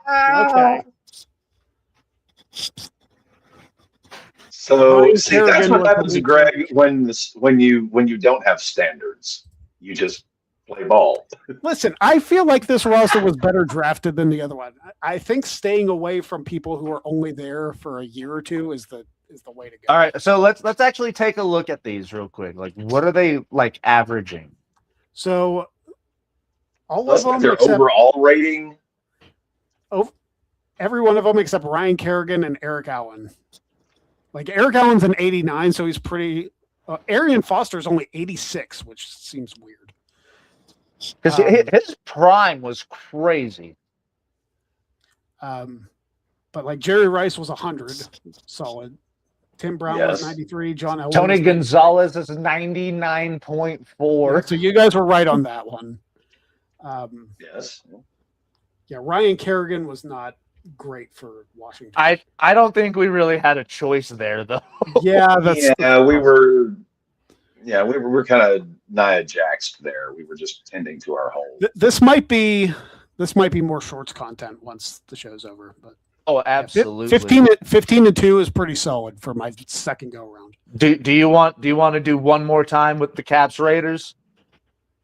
Okay. So see, that's what happens, Greg, when you don't have standards. You just play ball. Listen, I feel like this roster was better drafted than the other one. I think staying away from people who are only there for a year or two is the way to go. All right, so let's actually take a look at these real quick. Like, what are they like averaging? So, all of them their overall rating. Every one of them except Ryan Kerrigan and Eric Allen. Like Eric Allen's an 89, so he's pretty. Arian Foster is only 86, which seems weird. Because his prime was crazy. But like Jerry Rice was 100, solid. Tim Brown was 93. John Elway Tony Gonzalez is 99.4. Yeah, so you guys were right on that one. Yes. Yeah, Ryan Kerrigan was not great for Washington. I don't think we really had a choice there, though. Yeah, we were kind of Nia Jaxed there. We were just tending to our hole. This might be more shorts content once the show's over, but oh, absolutely. 15-2 is pretty solid for my second go around. Do you want to do one more time with the Caps Raiders?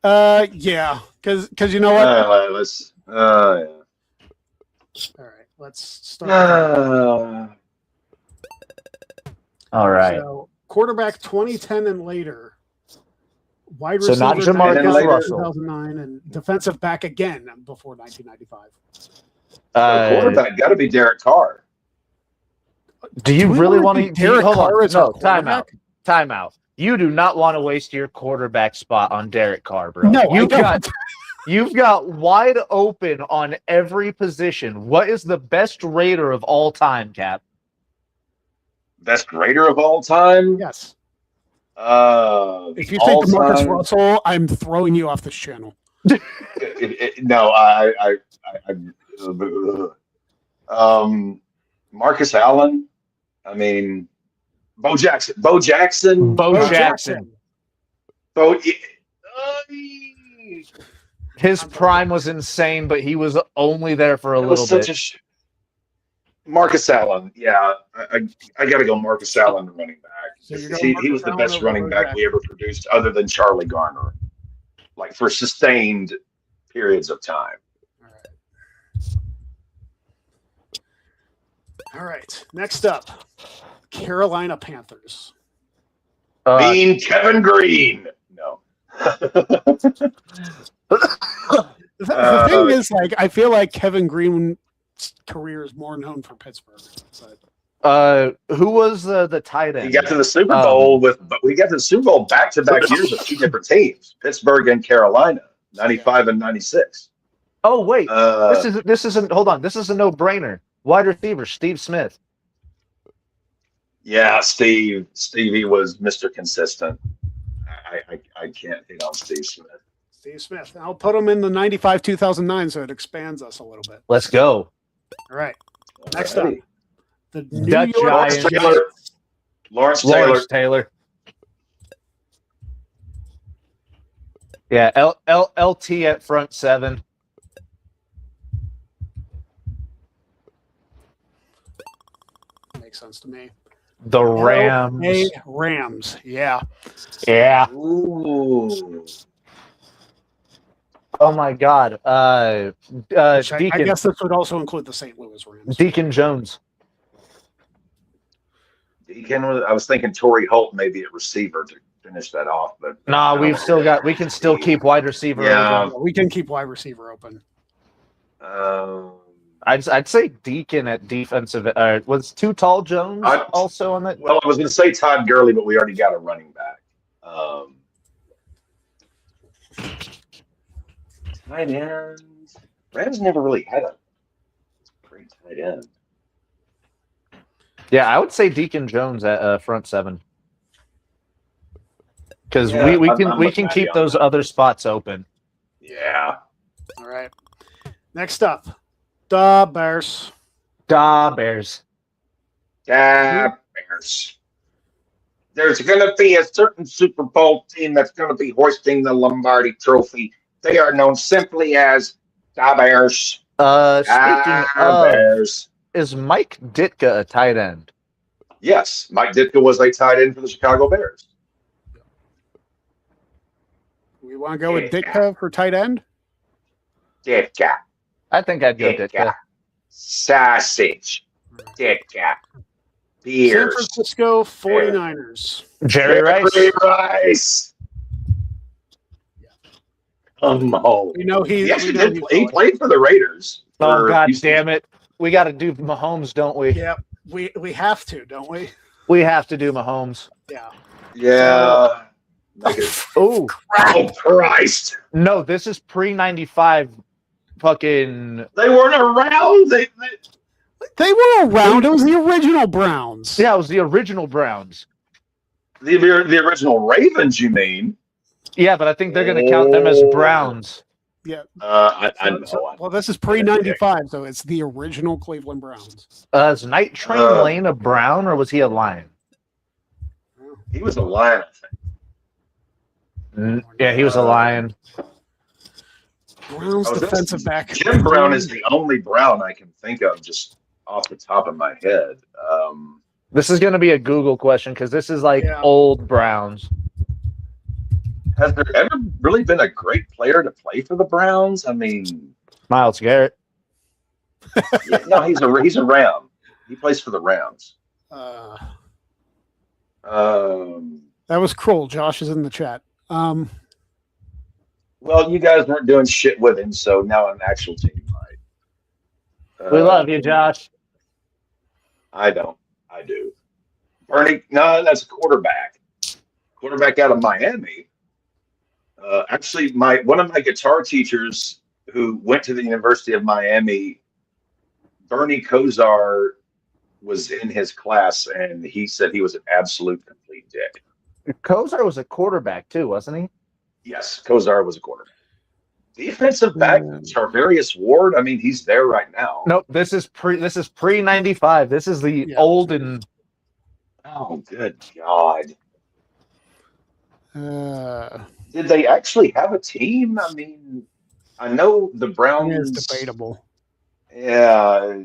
Yeah, because you know what? Let's. All right, let's start. All right. So quarterback 2010 and later. Wide So receiver not Jamarcus 2009, Russell. 2009, and defensive back again before 1995. Quarterback got to be Derek Carr. Do you we really wanna want do to Derek hold Carr on? as our No, timeout. quarterback? Timeout. You do not want to waste your quarterback spot on Derek Carr, bro. No, I don't. You've got wide open on every position. What is the best Raider of all time, Cap? Best Raider of all time. Yes. If you say DeMarcus Russell, I'm throwing you off this channel. No, Marcus Allen. I mean, Bo Jackson. Bo Jackson. His prime was insane, but he was only there for a little bit. Marcus Allen. Yeah, I got to go Marcus Allen, the running back. So he was the best running back we ever produced, other than Charlie Garner, like for sustained periods of time. All right. Next up, Carolina Panthers. Mean Kevin Green. No. The thing is, like, I feel like Kevin Green's career is more known for Pittsburgh. Who was the tight end? We got to the Super Bowl back-to-back years with two different teams, Pittsburgh and Carolina, 95 and 96. Oh wait, this isn't. Hold on, this is a no-brainer. Wide receiver Steve Smith. Yeah, Steve. Stevie was Mr. Consistent. I can't hate on Steve Smith. Steve Smith. I'll put him in the 95-2009 so it expands us a little bit. Let's go. All right. Next up, the New Dutch York Giants. Lawrence Taylor. Yeah, LT at front 7. Makes sense to me. The Rams. Rams. Yeah. Yeah. Ooh. Oh my God. I Deacon. guess this would also include the St. Louis Rams. Deacon Jones. Deacon. I was thinking Torrey Holt maybe at receiver to finish that off, but Nah, we can still keep wide receiver. Yeah. Open. We can keep wide receiver open. I'd say Deacon at defensive. Was Too Tall Jones also on that? Well, I was going to say Todd Gurley, but we already got a running back. Tight end. Rams never really had a great tight end. Yeah, I would say Deacon Jones at front 7 because Yeah, we can keep those other spots open. Yeah. All right. Next up, the Bears. Bears. Bears. There's going to be a certain Super Bowl team that's going to be hoisting the Lombardi Trophy. They are known simply as the Bears. Speaking of, Bears. Is Mike Ditka a tight end? Yes, Mike Ditka was a tight end for the Chicago Bears. We want to go with Ditka for tight end? Ditka. I think I'd go Ditka. Sausage. Ditka. Beers. San Francisco 49ers. Jerry Rice. We know he played for the Raiders. Oh, God damn it. We got to do Mahomes, don't we? Yeah, we have to, don't we? We have to do Mahomes. Yeah. Yeah. Oh, Christ. No, this is pre-95 fucking... They weren't around. They were around. It was the original Browns. Yeah, it was the original Browns. The original Ravens, you mean? Yeah, but I think they're going to count them as Browns. Yeah. I know. Well, this is pre-95, so it's the original Cleveland Browns. Is Night Train Lane a Brown, or was he a Lion? He was a Lion, I think. Yeah, he was a Lion. Browns defensive back. Jim Brown is the only Brown I can think of just off the top of my head. This is going to be a Google question because this is like old Browns. Has there ever really been a great player to play for the Browns? I mean, Miles Garrett. no, he's a Ram. He plays for the Rams. Uh, Um, that was cruel. Josh is in the chat. well, you guys weren't doing shit with him, so now an actual team might. We love you, Josh. I don't. I do. Bernie, no, that's a quarterback. Quarterback out of Miami. Actually, one of my guitar teachers who went to the University of Miami, Bernie Kosar, was in his class, and he said he was an absolute complete dick. Kosar was a quarterback too, wasn't he? Yes, Kosar was a quarterback. Defensive back, Charvarius Ward. I mean, he's there right now. Nope. This is pre 95. This is the old and. Oh, good God! Uh, Did they actually have a team? I mean, I know the Browns. it's debatable. Yeah.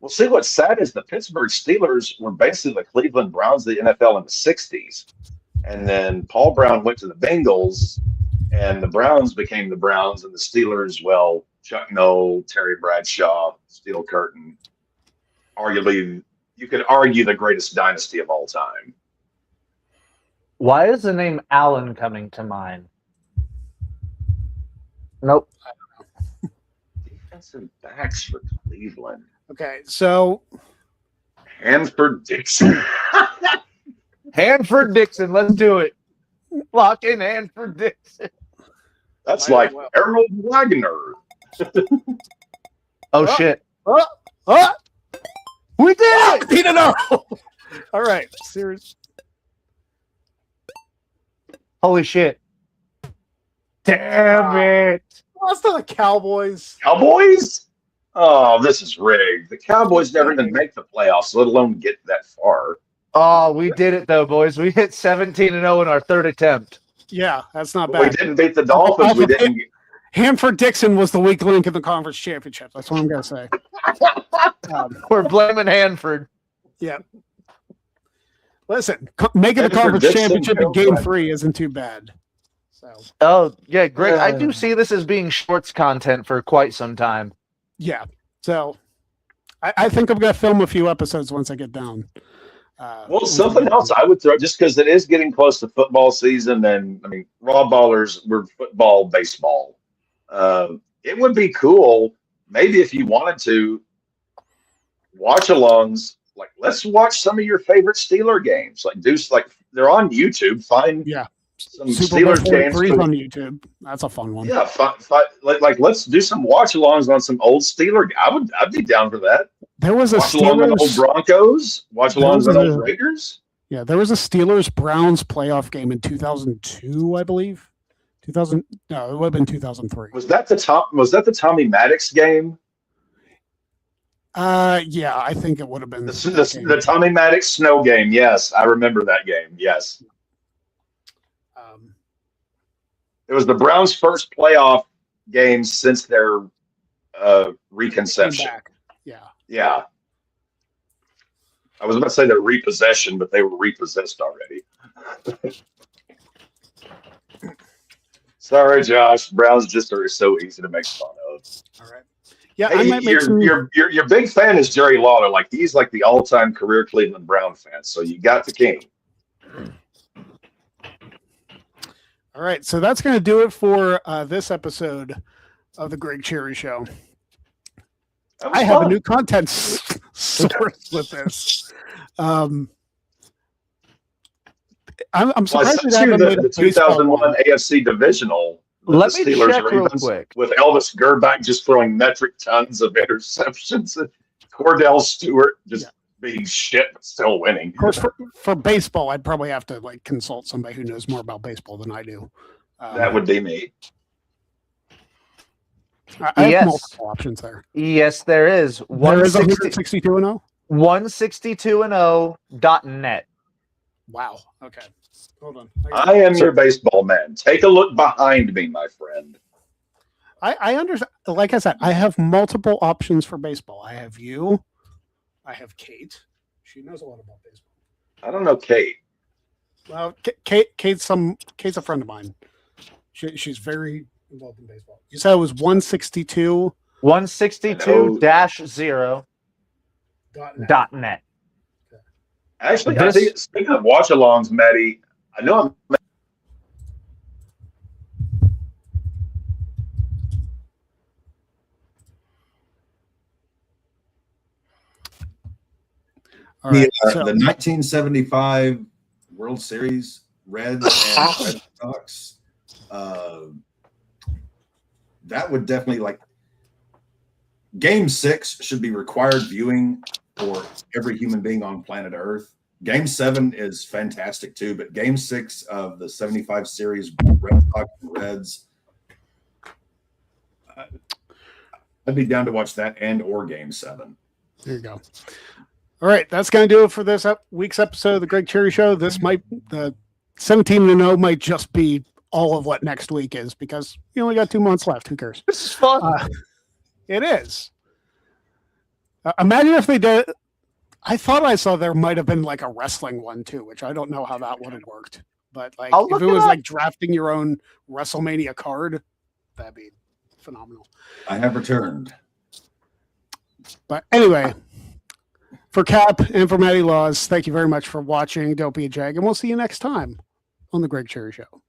Well, see, what's sad is the Pittsburgh Steelers were basically the Cleveland Browns of the NFL in the 60s. And then Paul Brown went to the Bengals, and the Browns became the Browns, and the Steelers, well, Chuck Noll, Terry Bradshaw, Steel Curtain. Arguably, you could argue the greatest dynasty of all time. Why is the name Allen coming to mind? Nope. Defensive backs for Cleveland. Okay, so Hanford Dixon. Hanford Dixon, let's do it. Lock in Hanford Dixon. That's like Harold Wagner. Oh, shit. oh, We did it! beat it up. All right, serious. Holy shit. Damn it. Lost to the Cowboys. Cowboys? Oh, this is rigged. The Cowboys never even make the playoffs, let alone get that far. Oh, we did it, though, boys. We hit 17-0 in our third attempt. Yeah, that's not But we bad. didn't beat the Dolphins. We didn't. Hanford Dixon was the weak link in the conference championship. That's what I'm going to say. We're blaming Hanford. Yeah. Listen, making the Hanford conference Dixon, championship in Harold game Wagner. 3 isn't too bad. So, Oh, yeah, Greg, I do see this as being shorts content for quite some time. yeah. So, I think I'm going to film a few episodes once I get down. Well, something else I would throw, just because it is getting close to football season, and I mean, raw ballers, we're football, baseball. It would be cool, maybe if you wanted to, watch alongs. Like, let's watch some of your favorite Steeler games. They're on YouTube. Find some Super Bowl Steelers games 43 on YouTube. That's a fun one. Yeah, let's do some watch alongs on some old Steeler. I'd be down for that. There was a Watch along on old Steelers. Broncos. Watch alongs on old Raiders. Yeah, there was a Steelers Browns playoff game in 2002, I believe. 2000. No, it would have been 2003. Was that the Tommy Maddox game? Yeah, I think it would have been The Tommy Maddox snow game. Yes, I remember that game. Yes. It was the Browns' first playoff game since their reconception. Yeah. Yeah. I was about to say their repossession, but they were repossessed already. Sorry, Josh. Browns just are so easy to make fun of. All right. Yeah, Hey, I might make some. your big fan is Jerry Lawler. Like, he's like the all-time career Cleveland Brown fan. So you got the king. All right, so that's going to do it for this episode of the Greg Cherry Show. I have a new content source with this. I'm surprised I sent you the 2001 AFC Divisional. Let me Steelers check real Ravens, quick. with Elvis Gerback just throwing metric tons of interceptions and Cordell Stewart just being shit but still winning. Of course, for baseball, I'd probably have to consult somebody who knows more about baseball than I do. That would be me. I have multiple options there. Yes, there is. There is 162 and 0. 162and0.net. Wow. Okay. Hold on. I am your baseball man. Take a look behind me, my friend. I understand. Like I said, I have multiple options for baseball. I have you. I have Kate. She knows a lot about baseball. I don't know Kate. Well, Kate's a friend of mine. She's very involved in baseball. You said it was 162. 162-0 .net. Actually, This- I think, speaking of watch-alongs, Maddie, I know I'm All right. The 1975 World Series Reds and Red Sox. That would definitely Game 6 should be required viewing for every human being on planet Earth. Game 7 is fantastic too, but Game 6 of the 75 series Red Sox and Reds, I'd be down to watch that or Game 7. There you go. All right, that's going to do it for this week's episode of the Greg Cherry Show. The 17-0 might just be all of what next week is because you only got 2 months left. Who cares? This is fun. It is. Imagine if they did. I thought I saw there might have been like a wrestling one too, which I don't know how that would have worked. But like I'll if look it it was up. like drafting your own WrestleMania card, that'd be phenomenal. I have returned. But anyway, for Cap and for Matty Laws, thank you very much for watching. Don't be a jag, and we'll see you next time on the Greg Cherry Show.